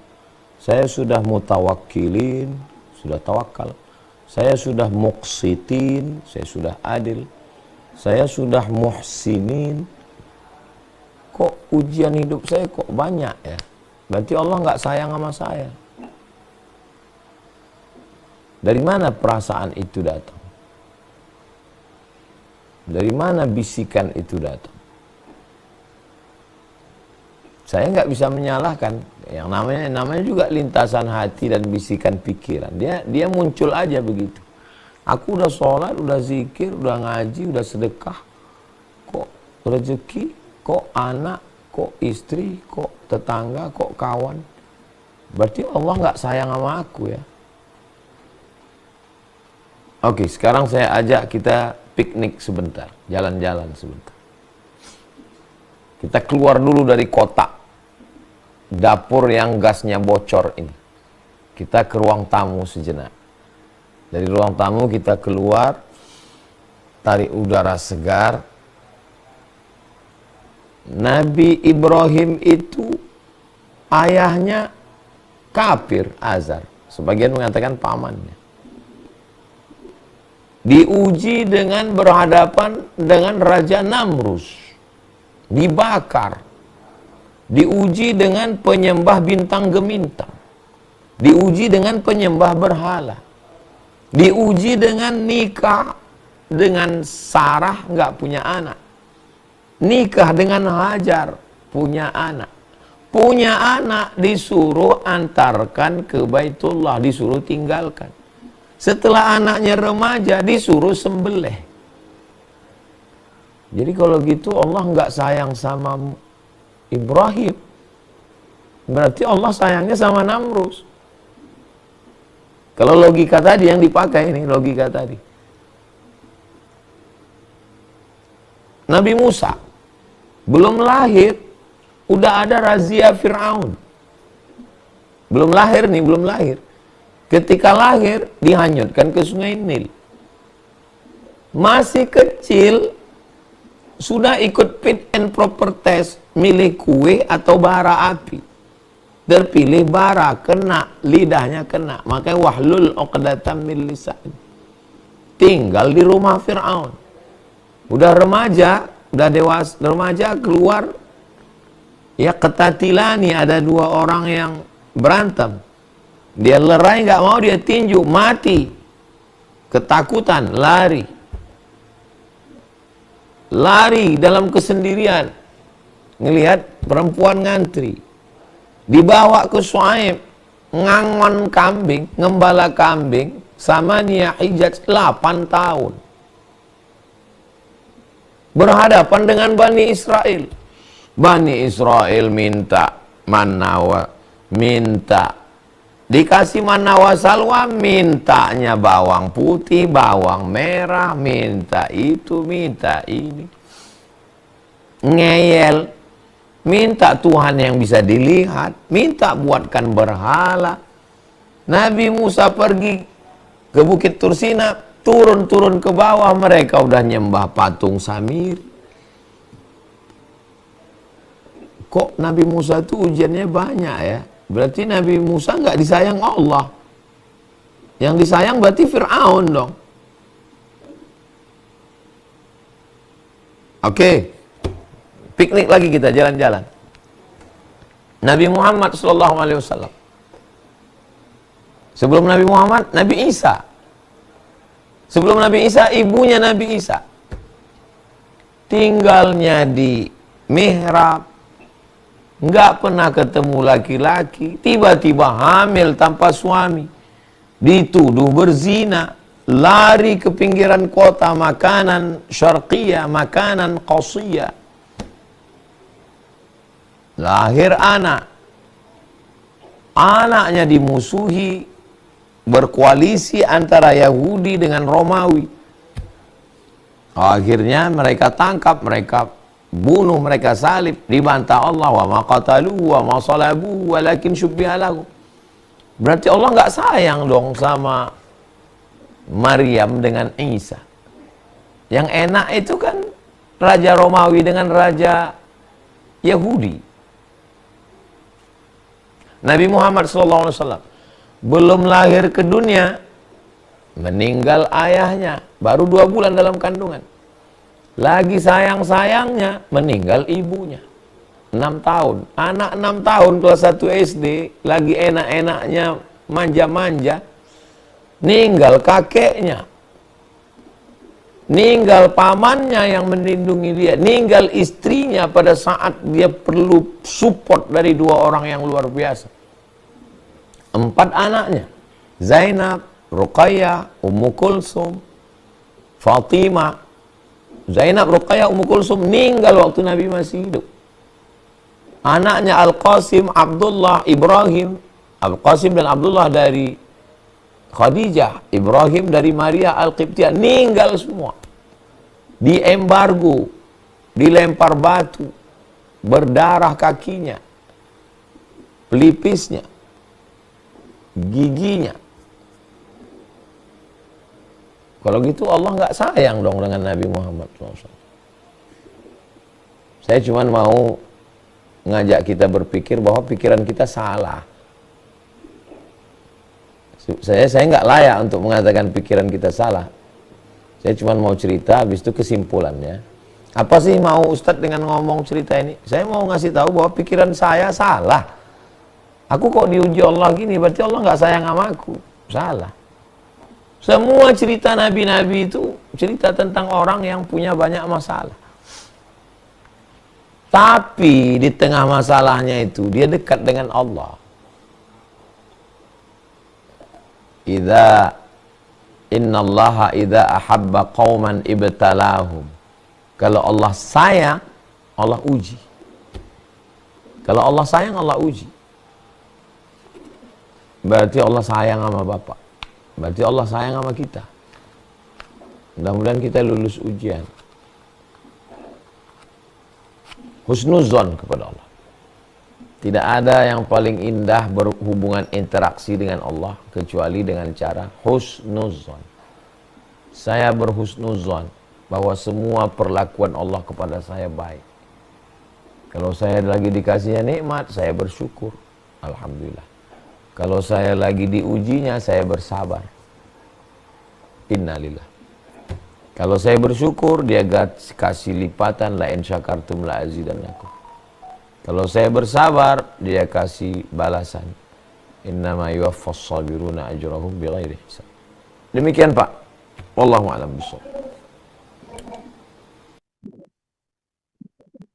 Saya sudah mutawakkilin, sudah tawakal. Saya sudah muqsitin, saya sudah adil. Saya sudah muhsinin. Kok ujian hidup saya kok banyak ya? Berarti Allah nggak sayang sama saya. Dari mana perasaan itu datang? Dari mana bisikan itu datang? Saya nggak bisa menyalahkan. Yang namanya juga lintasan hati dan bisikan pikiran. Dia muncul aja begitu. Aku udah sholat, udah zikir, udah ngaji, udah sedekah. Kok rezeki, kok anak, kok istri, kok tetangga, kok kawan. Berarti Allah nggak sayang sama aku ya. Oke, sekarang saya ajak kita piknik sebentar, jalan-jalan sebentar. Kita keluar dulu dari kotak dapur yang gasnya bocor ini. Kita ke ruang tamu sejenak. Dari ruang tamu kita keluar, tarik udara segar. Nabi Ibrahim itu ayahnya kafir, Azar. Sebagian mengatakan pamannya. Diuji dengan berhadapan dengan Raja Namrus, dibakar, diuji dengan penyembah bintang gemintang, diuji dengan penyembah berhala, diuji dengan nikah dengan Sarah nggak punya anak, nikah dengan Hajar punya anak disuruh antarkan ke Baitullah, disuruh tinggalkan. Setelah anaknya remaja disuruh sembelih. Jadi kalau gitu Allah nggak sayang sama Ibrahim. Berarti Allah sayangnya sama Namrus. Kalau logika tadi yang dipakai ini, logika tadi. Nabi Musa belum lahir udah ada razia Fir'aun. Belum lahir. Ketika lahir, dihanyutkan ke sungai Nil. Masih kecil, sudah ikut fit and proper test, milih kue atau bara api. Terpilih bara, kena, lidahnya kena. Makanya wahlul uqdatam min lisan. Tinggal di rumah Fir'aun. Udah remaja, udah dewasa, remaja keluar. Ya ketatilani, ada dua orang yang berantem. Dia lerai nggak mau, dia tinju, mati. Ketakutan, lari dalam kesendirian. Ngelihat perempuan ngantri. Dibawa ke Shu'aib, ngangon kambing, ngembala kambing, sama Nia Hijaz 8 tahun. Berhadapan dengan Bani Israel. Bani Israel minta manawa, minta Dikasih manna wasalwa, mintanya bawang putih, bawang merah, minta itu, minta ini. Ngeyel, minta Tuhan yang bisa dilihat, minta buatkan berhala. Nabi Musa pergi ke Bukit Tursina, turun-turun ke bawah, mereka udah nyembah patung Samir. Kok Nabi Musa itu ujiannya banyak ya? Berarti Nabi Musa nggak disayang Allah. Yang disayang berarti Fir'aun dong. Oke. Piknik lagi kita, jalan-jalan. Nabi Muhammad SAW. Sebelum Nabi Muhammad, Nabi Isa. Sebelum Nabi Isa, ibunya Nabi Isa. Tinggalnya di mihrab. Nggak pernah ketemu laki-laki, tiba-tiba hamil tanpa suami, dituduh berzina, lari ke pinggiran kota, makanan syarqiyah, makanan qasiyah. Lahir anak, anaknya dimusuhi, berkoalisi antara Yahudi dengan Romawi. Akhirnya mereka tangkap, mereka bunuh, mereka salib, dibantah Allah, wa ma qataluhu wa ma salabuhu walakin syubbiha lahu. Berarti Allah nggak sayang dong sama Maryam dengan Isa. Yang enak itu kan Raja Romawi dengan Raja Yahudi. Nabi Muhammad SAW belum lahir ke dunia, meninggal ayahnya, baru 2 bulan dalam kandungan. Lagi sayang-sayangnya, meninggal ibunya. 6 tahun. Anak 6 tahun kelas 1 SD, lagi enak-enaknya manja-manja, ninggal kakeknya. Ninggal pamannya yang melindungi dia. Ninggal istrinya pada saat dia perlu support dari 2 orang yang luar biasa. 4 anaknya. Zainab, Ruqayyah, Ummu Kulsum, Fatimah. Zainab, Ruqayyah, Ummu Kulsum meninggal waktu Nabi masih hidup. Anaknya Al-Qasim, Abdullah, Ibrahim. Al-Qasim dan Abdullah dari Khadijah, Ibrahim dari Maria Al-Qibtiyah, meninggal semua. Diembargo, dilempar batu, berdarah kakinya, pelipisnya, giginya. Kalau gitu Allah nggak sayang dong dengan Nabi Muhammad SAW. Saya cuma mau ngajak kita berpikir bahwa pikiran kita salah. Saya nggak layak untuk mengatakan pikiran kita salah. Saya cuma mau cerita, habis itu kesimpulannya. Apa sih mau Ustadz dengan ngomong cerita ini? Saya mau ngasih tahu bahwa pikiran saya salah. Aku kok diuji Allah gini, berarti Allah nggak sayang sama aku. Salah. Semua cerita nabi-nabi itu cerita tentang orang yang punya banyak masalah. Tapi di tengah masalahnya itu dia dekat dengan Allah. Innallaha idza ahabba qauman ibtalahum. Kalau Allah sayang, Allah uji. Kalau Allah sayang, Allah uji. Berarti Allah sayang sama Bapak. Berarti Allah sayang sama kita. Mudah-mudahan kita lulus ujian. Husnuzon kepada Allah. Tidak ada yang paling indah berhubungan interaksi dengan Allah kecuali dengan cara husnuzon. Saya berhusnuzon bahwa semua perlakuan Allah kepada saya baik. Kalau saya lagi dikasihnya nikmat, saya bersyukur. Alhamdulillah. Kalau saya lagi diujinya, saya bersabar. Innalillah. Kalau saya bersyukur, dia kasih lipatan, la in syakartum la azidannakum. Kalau saya bersabar, dia kasih balasan. Innama yuwaffas sabiruna ajrahum bighairi hisab. Demikian Pak. Wallahu a'lam bishawab.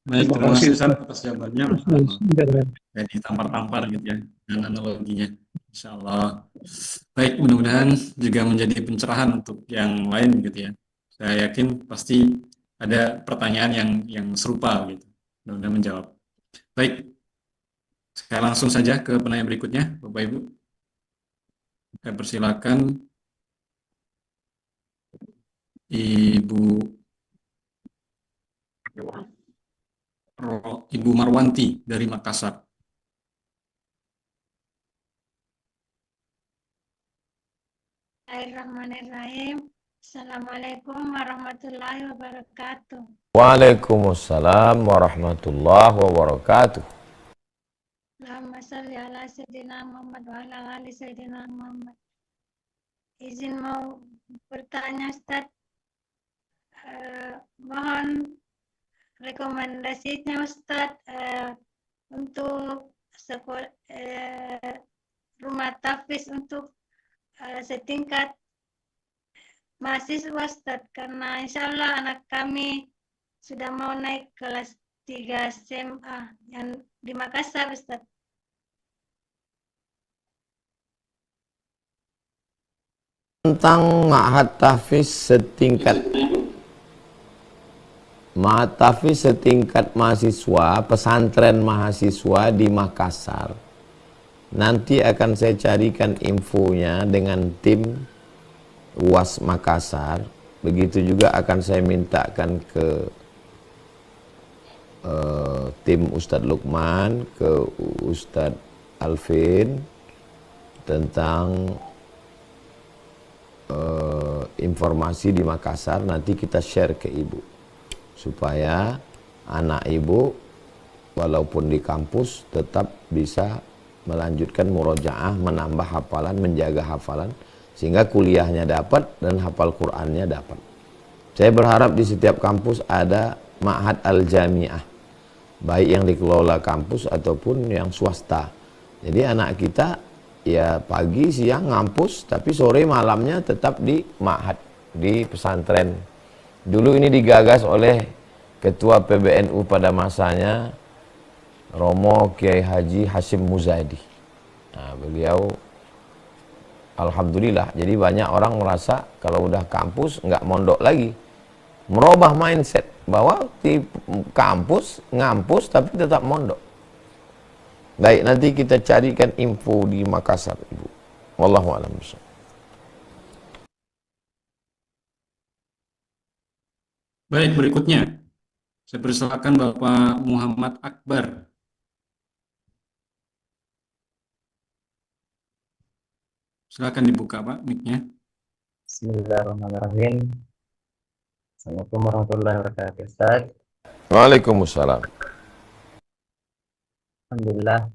Baik, terima kasih Ustaz atas jawabannya. Silakan. Kayak ditampar-tampar gitu ya, dengan analoginya. Insya Allah. Baik, mudah-mudahan juga menjadi pencerahan untuk yang lain gitu ya. Saya yakin pasti ada pertanyaan yang serupa gitu. Mudah-mudahan menjawab. Baik, saya langsung saja ke penanya berikutnya, Bapak Ibu. Saya persilakan Ibu Ibu Marwanti dari Makassar. Bismillahirrahmanirrahim. Assalamualaikum warahmatullahi wabarakatuh. Waalaikumsalam warahmatullahi wabarakatuh. Allahumma sholli ala sayyidina Muhammad wa ala ali sayyidina Muhammad. Izin mau bertanya Ustaz, mohon rekomendasinya Ustaz untuk rumah tahfiz untuk setingkat mahasiswa Ustaz, karena insya Allah anak kami sudah mau naik kelas 3 SMA yang di Makassar Ustaz. Tentang ma'had tahfiz setingkat mahasiswa, pesantren mahasiswa di Makassar. Nanti akan saya carikan infonya dengan tim UAS Makassar. Begitu juga akan saya mintakan ke tim Ustadz Lukman, ke Ustadz Alvin tentang informasi di Makassar. Nanti kita share ke ibu supaya anak ibu walaupun di kampus tetap bisa melanjutkan murojaah, menambah hafalan, menjaga hafalan sehingga kuliahnya dapat dan hafal Qur'annya dapat. Saya berharap di setiap kampus ada ma'had al-jami'ah, baik yang dikelola kampus ataupun yang swasta. Jadi anak kita ya pagi, siang ngampus, tapi sore malamnya tetap di ma'had, di pesantren. Dulu ini digagas oleh Ketua PBNU pada masanya, Romo Kiai Haji Hashim Muzadi. Nah, beliau alhamdulillah, jadi banyak orang merasa kalau udah kampus nggak mondok lagi. Merubah mindset bahwa di kampus ngampus tapi tetap mondok. Baik, nanti kita carikan info di Makassar, Ibu. Wallahu a'lam bishawab. Baik, berikutnya saya persilakan Bapak Muhammad Akbar. Silakan dibuka Pak mic-nya. Bismillahirrahmanirrahim. Assalamualaikum warahmatullahi wabarakatuh. Ustaz, Waalaikumsalam. alhamdulillah,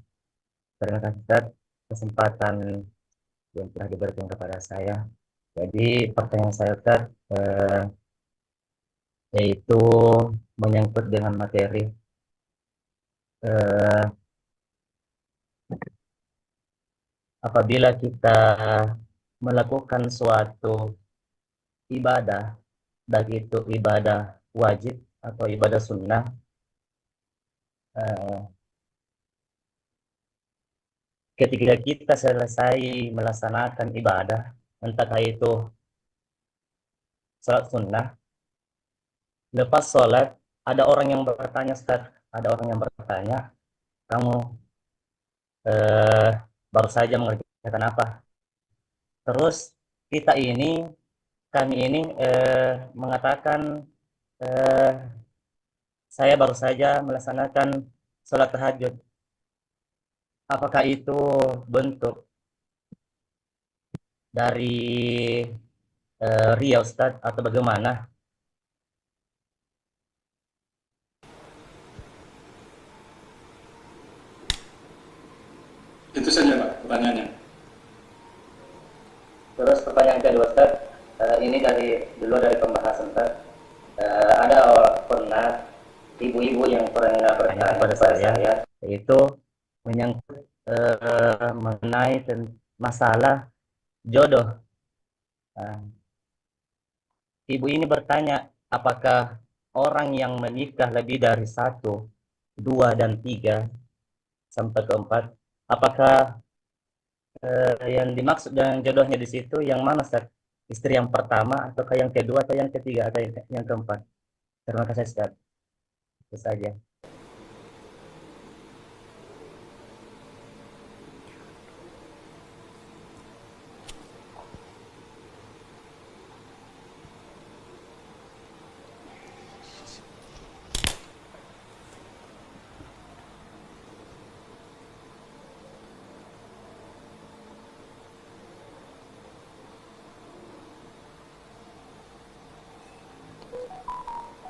terima kasih Ustaz kesempatan yang telah diberikan kepada saya. Jadi pertanyaan saya Ustaz yaitu menyangkut dengan materi apabila kita melakukan suatu ibadah, baik itu ibadah wajib atau ibadah sunnah, ketika kita selesai melaksanakan ibadah, entah itu sholat sunnah, lepas sholat, ada orang yang bertanya, Ustaz, ada orang yang bertanya, kamu baru saja mengerjakan apa? Terus kami ini mengatakan, saya baru saja melaksanakan sholat tahajud. Apakah itu bentuk dari ria Ustaz atau bagaimana? Itu saja Pak pertanyaannya. Terus pertanyaan kedua Ustaz, ini dulu dari pembahasan Ustaz. Ada pernah ibu-ibu yang pernah bertanya kepada saya, yaitu menyangkut mengenai masalah jodoh. Ibu ini bertanya, apakah orang yang menikah lebih dari 1, 2, dan 3 sampai ke 4, apakah yang dimaksud dengan jodohnya di situ yang mana, Ustaz? Istri yang pertama, ataukah yang kedua, atau yang ketiga, atau yang keempat? Terima kasih, Ustaz. Itu saja.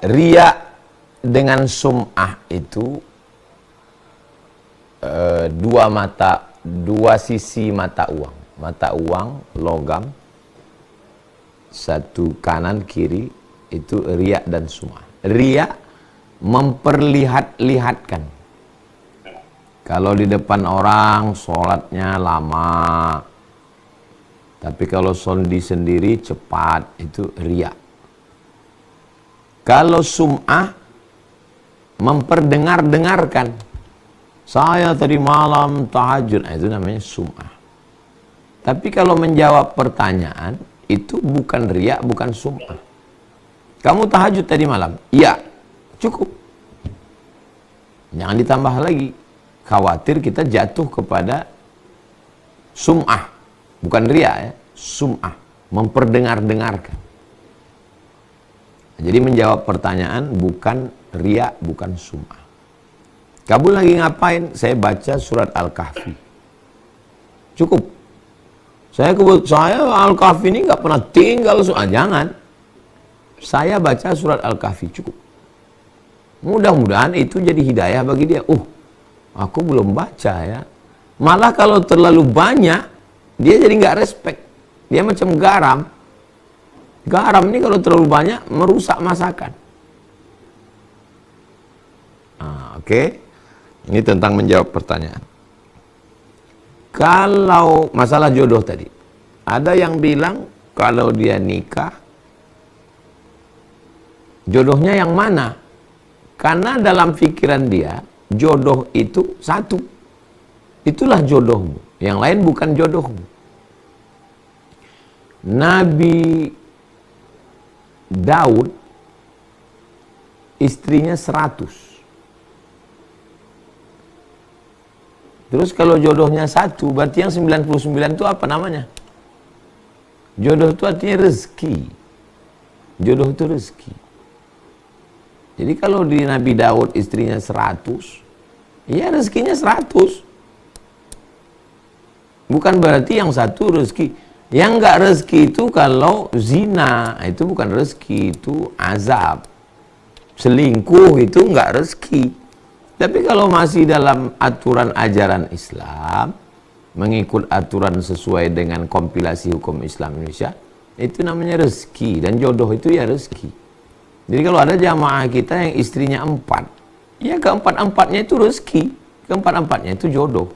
Riya dengan sum'ah itu dua sisi mata uang. Mata uang, logam, satu kanan kiri, itu riya dan sum'ah. Riya memperlihat-lihatkan. Kalau di depan orang sholatnya lama, tapi kalau sholat sendiri cepat, itu riya. Kalau sum'ah memperdengar-dengarkan. Saya tadi malam tahajud, itu namanya sum'ah. Tapi kalau menjawab pertanyaan, itu bukan riya, bukan sum'ah. Kamu tahajud tadi malam? Iya, cukup. Jangan ditambah lagi. Khawatir kita jatuh kepada sum'ah. Bukan riya ya, sum'ah. Memperdengar-dengarkan. Jadi menjawab pertanyaan bukan riya, bukan sum'ah. Kamu lagi ngapain? Saya baca surat Al-Kahfi. Cukup. Saya Al-Kahfi ini nggak pernah tinggal. Jangan. Saya baca surat Al-Kahfi, cukup. Mudah-mudahan itu jadi hidayah bagi dia. Aku belum baca ya. Malah kalau terlalu banyak, dia jadi nggak respect. Dia macam garam. Garam ini kalau terlalu banyak merusak masakan. Oke. Ini tentang menjawab pertanyaan. Kalau masalah jodoh tadi, ada yang bilang kalau dia nikah, jodohnya yang mana? Karena dalam pikiran dia, jodoh itu satu. Itulah jodohmu. Yang lain bukan jodohmu. Nabi Daud, istrinya 100. Terus kalau jodohnya satu, berarti yang 99 itu apa namanya? Jodoh itu artinya rezeki. Jodoh itu rezeki. Jadi kalau di Nabi Daud istrinya 100, ya rezekinya 100. Bukan berarti yang satu rezeki. Yang enggak rezeki itu kalau zina, itu bukan rezeki, itu azab. Selingkuh itu enggak rezeki. Tapi kalau masih dalam aturan ajaran Islam, mengikut aturan sesuai dengan kompilasi hukum Islam Indonesia, itu namanya rezeki. Dan jodoh itu ya rezeki. Jadi kalau ada jamaah kita yang istrinya 4, ya keempat-empatnya itu rezeki, keempat-empatnya itu jodoh.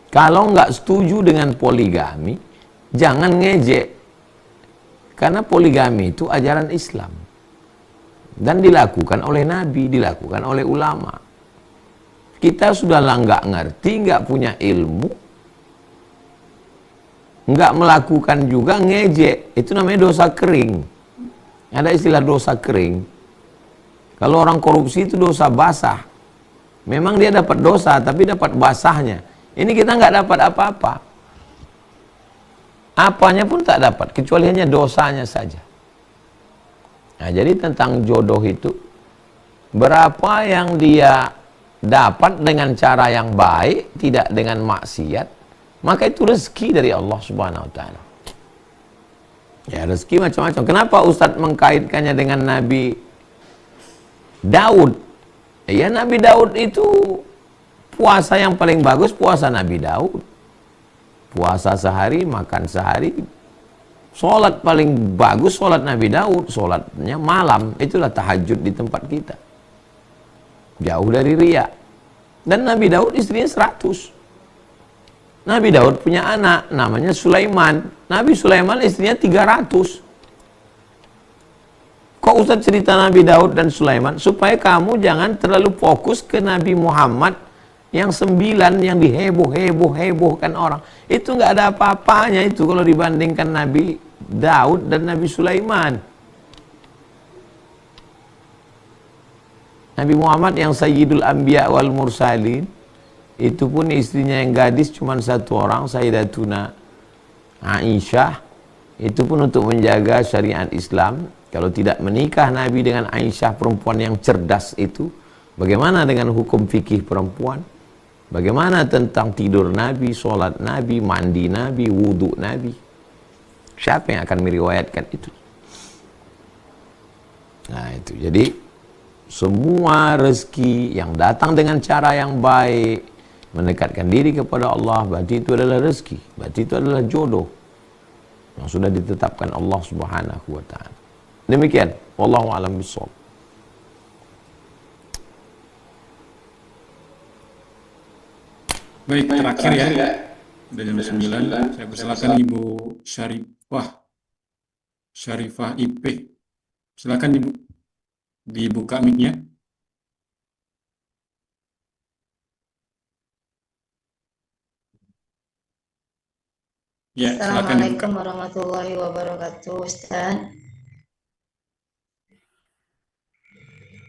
Kalau nggak setuju dengan poligami, jangan ngejek. Karena poligami itu ajaran Islam. Dan dilakukan oleh Nabi, dilakukan oleh ulama. Kita sudah nggak ngerti, nggak punya ilmu, nggak melakukan juga ngejek. Itu namanya dosa kering. Ada istilah dosa kering. Kalau orang korupsi itu dosa basah. Memang dia dapat dosa, tapi dapat basahnya. Ini kita nggak dapat apa-apa. Apanya pun tak dapat, kecuali hanya dosanya saja. Nah, jadi tentang jodoh itu, berapa yang dia dapat dengan cara yang baik, tidak dengan maksiat, maka itu rezeki dari Allah Subhanahu wa Ta'ala. Ya, rezeki macam-macam. Kenapa Ustadz mengkaitkannya dengan Nabi Daud? Ya, Nabi Daud itu puasa yang paling bagus, puasa Nabi Daud. Puasa sehari, makan sehari. Sholat paling bagus, sholat Nabi Daud. Sholatnya malam, itulah tahajud di tempat kita. Jauh dari riya. Dan Nabi Daud istrinya 100. Nabi Daud punya anak, namanya Sulaiman. Nabi Sulaiman istrinya 300. Kok Ustaz cerita Nabi Daud dan Sulaiman? Supaya kamu jangan terlalu fokus ke Nabi Muhammad yang 9 yang diheboh-heboh-hebohkan orang. Itu nggak ada apa-apanya itu kalau dibandingkan Nabi Daud dan Nabi Sulaiman. Nabi Muhammad yang Sayyidul Anbiya wal Mursalin, itu pun istrinya yang gadis cuma 1 orang, Sayyidatuna Aisyah. Itu pun untuk menjaga syariat Islam. Kalau tidak menikah Nabi dengan Aisyah, perempuan yang cerdas itu, bagaimana dengan hukum fikih perempuan? Bagaimana tentang tidur Nabi, sholat Nabi, mandi Nabi, wudhu Nabi? Siapa yang akan meriwayatkan itu? Nah itu, jadi semua rezeki yang datang dengan cara yang baik, mendekatkan diri kepada Allah, berarti itu adalah rezeki, berarti itu adalah jodoh yang sudah ditetapkan Allah Subhanahu wa taala. Demikian, wallahu a'lam bishawab. Baik, terakhir ya. Udah jam 9. Saya persilakan Ibu Syarifah IP. Silakan Ibu dibuka mic-nya. Ya, silakan dibuka. Assalamualaikum warahmatullahi wabarakatuh, Ustaz.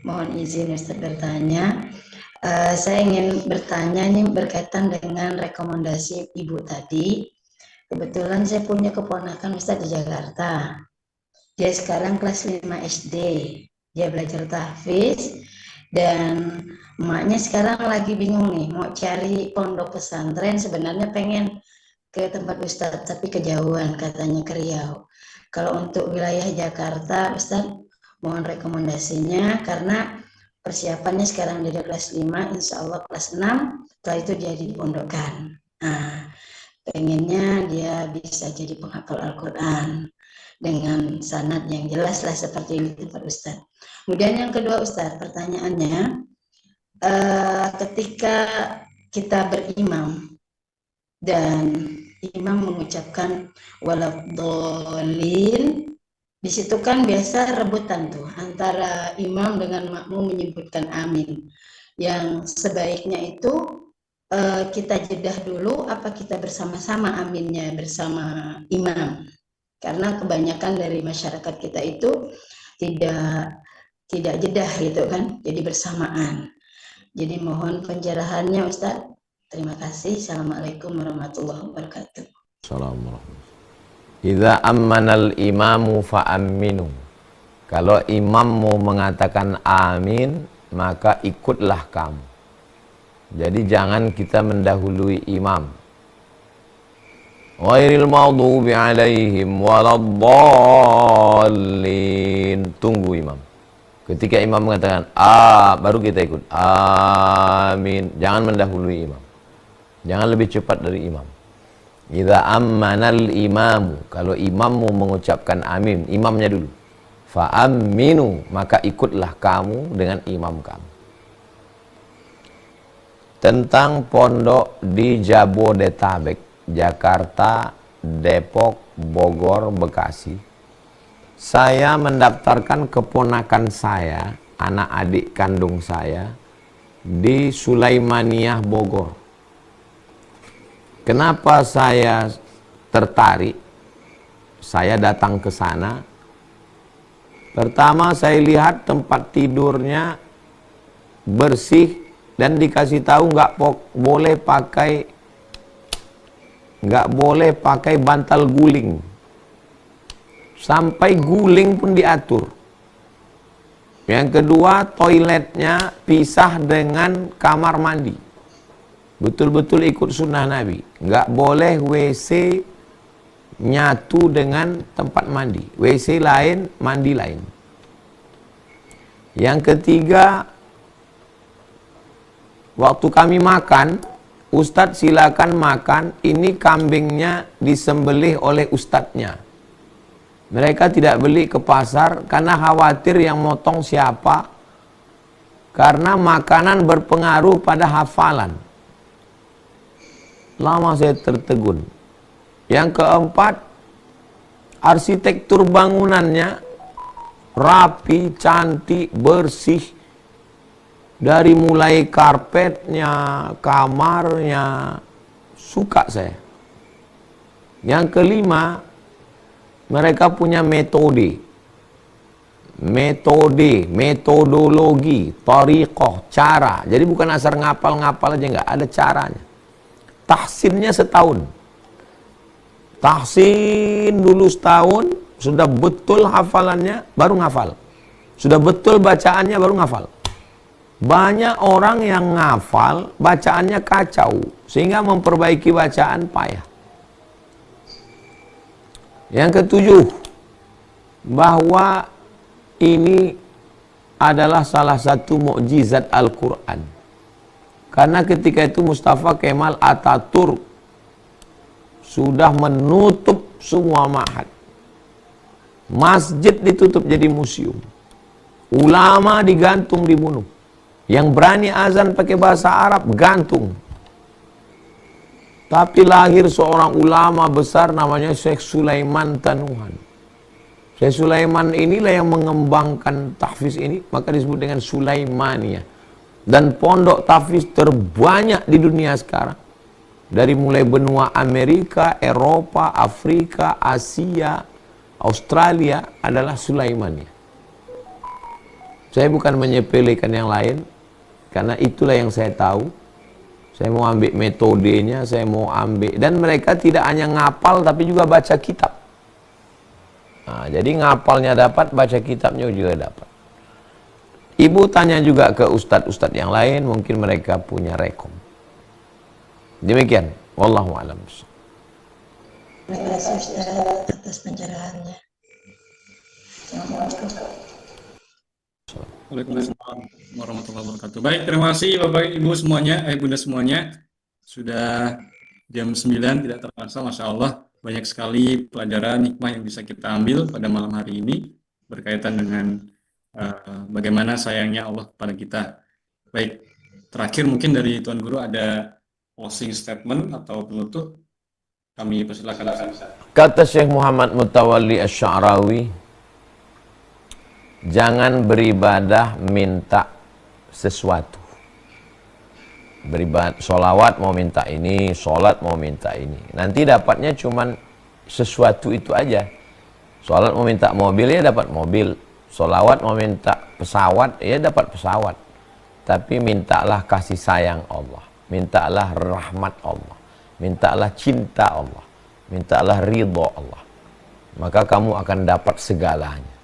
Mohon izin Ustaz bertanya. Saya ingin bertanya ini berkaitan dengan rekomendasi Ibu tadi. Kebetulan saya punya keponakan Ustaz di Jakarta. Dia sekarang kelas 5 SD. Dia belajar tahfiz dan emaknya sekarang lagi bingung nih mau cari pondok pesantren, sebenarnya pengen ke tempat Ustadz tapi kejauhan, katanya ke Riau. Kalau untuk wilayah Jakarta Ustadz mohon rekomendasinya, karena persiapannya sekarang dari kelas 5, insya Allah kelas 6 setelah itu dia dipondokkan. Nah, pengennya dia bisa jadi penghafal Al-Quran dengan sanad yang jelas lah seperti ini tempat Ustadz. Kemudian yang kedua Ustadz, pertanyaannya, ketika kita berimam dan imam mengucapkan waladhdallin, di situ kan biasa rebutan tuh antara imam dengan makmum menyebutkan amin. Yang sebaiknya itu kita jedah dulu apa kita bersama-sama aminnya bersama imam? Karena kebanyakan dari masyarakat kita itu tidak jedah gitu kan, jadi bersamaan. Jadi mohon penjelasannya Ustaz. Terima kasih. Assalamualaikum warahmatullahi wabarakatuh. Assalamualaikum. Idza ammanal imamu fa'amminu. Kalau imammu mengatakan amin, maka ikutlah kamu. Jadi jangan kita mendahului imam. Ghairil maghdubi alaihim waladdallin. Tunggu imam. Ketika imam mengatakan baru kita ikut. Amin. Jangan mendahului imam. Jangan lebih cepat dari imam. Idza ammanal imamu, kalau imammu mengucapkan amin, imamnya dulu. Fa aminu, maka ikutlah kamu dengan imam kamu. Tentang pondok di Jabodetabek, Jakarta, Depok, Bogor, Bekasi, saya mendaftarkan keponakan saya, anak adik kandung saya, di Sulaimaniyah Bogor. Kenapa saya tertarik? Saya datang ke sana. Pertama saya lihat tempat tidurnya bersih dan dikasih tahu nggak boleh pakai bantal guling. Sampai guling pun diatur. Yang kedua, toiletnya pisah dengan kamar mandi. Betul-betul ikut sunnah Nabi. Nggak boleh WC nyatu dengan tempat mandi. WC lain, mandi lain. Yang ketiga, waktu kami makan, Ustadz silakan makan, ini kambingnya disembelih oleh ustadznya. Mereka tidak beli ke pasar karena khawatir yang motong siapa. Karena makanan berpengaruh pada hafalan. Lama saya tertegun. Yang keempat, arsitektur bangunannya rapi, cantik, bersih. Dari mulai karpetnya, kamarnya, suka saya. Yang kelima, mereka punya metodologi, tariqah, cara. Jadi bukan asal ngapal-ngapal aja, enggak, ada caranya. Tahsinnya setahun. Tahsin dulu setahun, sudah betul hafalannya, baru ngafal. Sudah betul bacaannya, baru ngafal. Banyak orang yang ngafal, bacaannya kacau, sehingga memperbaiki bacaan payah. Yang ketujuh, bahwa ini adalah salah satu mukjizat Al-Quran. Karena ketika itu Mustafa Kemal Atatürk sudah menutup semua ma'had. Masjid ditutup jadi museum. Ulama digantung, dibunuh. Yang berani azan pakai bahasa Arab gantung. Tapi lahir seorang ulama besar namanya Syekh Sulaiman Tanuhan. Syekh Sulaiman inilah yang mengembangkan tahfiz ini, maka disebut dengan Sulaimaniyah. Dan pondok tahfiz terbanyak di dunia sekarang. Dari mulai benua Amerika, Eropa, Afrika, Asia, Australia adalah Sulaimaniyah. Saya bukan menyepelekan yang lain, karena itulah yang saya tahu. Saya mau ambil metodenya, saya mau ambil. Dan mereka tidak hanya ngapal, tapi juga baca kitab. Nah, jadi ngapalnya dapat, baca kitabnya juga dapat. Ibu tanya juga ke ustadz-ustadz yang lain, mungkin mereka punya rekom. Demikian, wallahu a'lam. Terima kasih Ustaz atas pencerahannya. Assalamualaikum. Waalaikumsalam warahmatullahi wabarakatuh. Baik, terima kasih Bapak Ibu semuanya, Bunda semuanya. Sudah jam 9, tidak terasa, Masya Allah. Banyak sekali pelajaran hikmah yang bisa kita ambil pada malam hari ini berkaitan dengan bagaimana sayangnya Allah kepada kita. Baik, terakhir mungkin dari Tuan Guru ada closing statement atau penutup. Kami persilakan. Kata Syekh Muhammad Mutawalli Asy-Sya'rawi, jangan beribadah minta sesuatu. Beribadah, sholawat mau minta ini, sholat mau minta ini. Nanti dapatnya cuman sesuatu itu aja. Sholat mau minta mobil, ya dapat mobil. Sholawat mau minta pesawat, ya dapat pesawat. Tapi mintalah kasih sayang Allah. Mintalah rahmat Allah. Mintalah cinta Allah. Mintalah ridho Allah. Maka kamu akan dapat segalanya.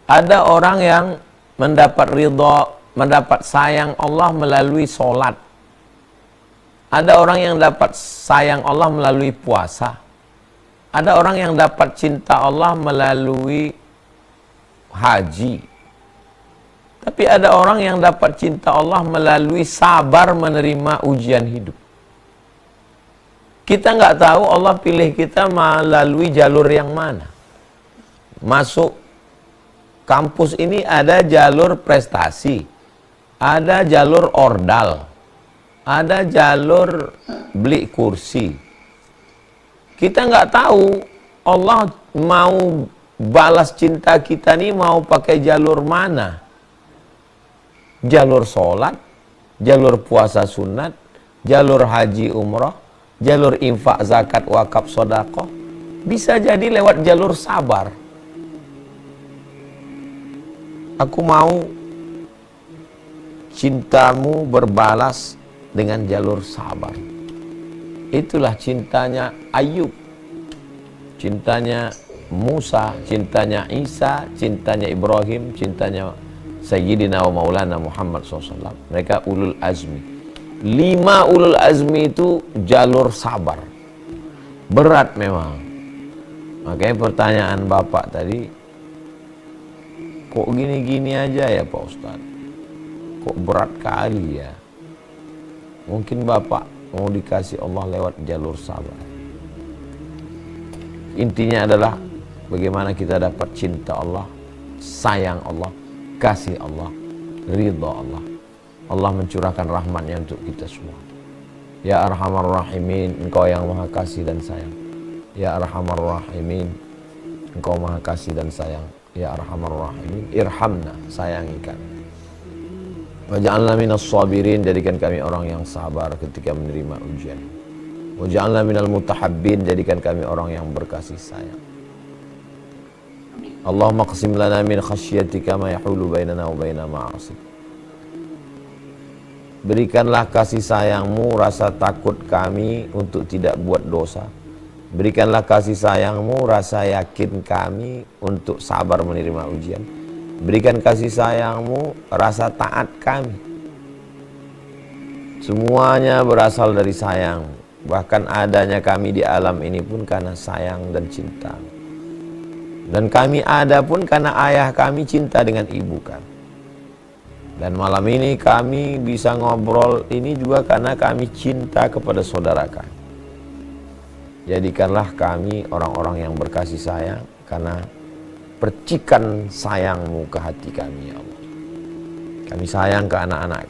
Ada orang yang mendapat ridho, mendapat sayang Allah melalui sholat. Ada orang yang dapat sayang Allah melalui puasa. Ada orang yang dapat cinta Allah melalui haji. Tapi ada orang yang dapat cinta Allah melalui sabar menerima ujian hidup. Kita nggak tahu Allah pilih kita melalui jalur yang mana. Masuk kampus ini ada jalur prestasi, ada jalur ordal, ada jalur beli kursi. Kita nggak tahu Allah mau balas cinta kita nih mau pakai jalur mana. Jalur sholat, jalur puasa sunat, jalur haji umrah, jalur infak zakat wakaf sodaqah. Bisa jadi lewat jalur sabar. Aku mau cintamu berbalas dengan jalur sabar. Itulah cintanya Ayub, cintanya Musa, cintanya Isa, cintanya Ibrahim, cintanya Sayyidina wa Maulana Muhammad SAW. Mereka ulul azmi. 5 ulul azmi itu jalur sabar. Berat memang. Makanya pertanyaan Bapak tadi, kok gini-gini aja ya Pak Ustadz? Kok berat kali ya? Mungkin Bapak mau dikasih Allah lewat jalur sabar. Intinya adalah bagaimana kita dapat cinta Allah, sayang Allah, kasih Allah, ridha Allah. Allah mencurahkan rahmatnya untuk kita semua. Ya Arhamar Rahimin, Engkau yang maha kasih dan sayang. Ya Arhamar Rahimin, Engkau maha kasih dan sayang. Ya Arhamar Rahimin, irhamna, sayangi kami. Waj'alna minas sabirin, jadikan kami orang yang sabar ketika menerima ujian. Waj'alna minal mutahabbin, jadikan kami orang yang berkasih sayang. Allahumma qsim lana min khasyatika ma yahulu bainana wa baina ma'asik. Berikanlah kasih sayangmu, rasa takut kami untuk tidak buat dosa. Berikanlah kasih sayangmu, rasa yakin kami untuk sabar menerima ujian. Berikan kasih sayangmu, rasa taat kami. Semuanya berasal dari sayang. Bahkan adanya kami di alam ini pun karena sayang dan cinta. Dan kami ada pun karena ayah kami cinta dengan ibu kami. Dan malam ini kami bisa ngobrol ini juga karena kami cinta kepada saudara kami. Jadikanlah kami orang-orang yang berkasih sayang karena percikan sayang-Mu ke hati kami, ya Allah. Kami sayang ke anak-anak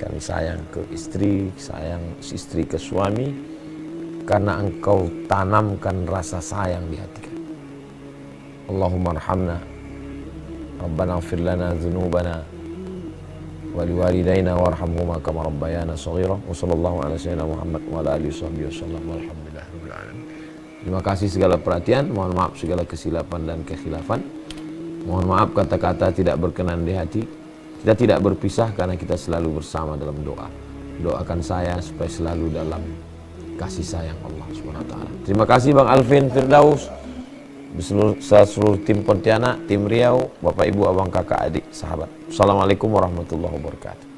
kami sayang ke istri, sayang istri ke suami, karena Engkau tanamkan rasa sayang di hati kami. Allahumma arhamna, Rabbana ighfir lana dzunubana wa liwalidayna warhamhuma kama rabbayana shaghira. Wa sallallahu ala sayyidina Muhammad wa ala alihi wasallam. Walhamdulillahirabbil alamin. Terima kasih segala perhatian, mohon maaf segala kesilapan dan kekhilafan. Mohon maaf kata-kata tidak berkenan di hati. Kita tidak berpisah karena kita selalu bersama dalam doa. Doakan saya supaya selalu dalam kasih sayang Allah SWT. Terima kasih Bang Alvin Firdaus, seluruh tim Pontianak, tim Riau, Bapak Ibu, Abang Kakak Adik, sahabat. Assalamualaikum warahmatullahi wabarakatuh.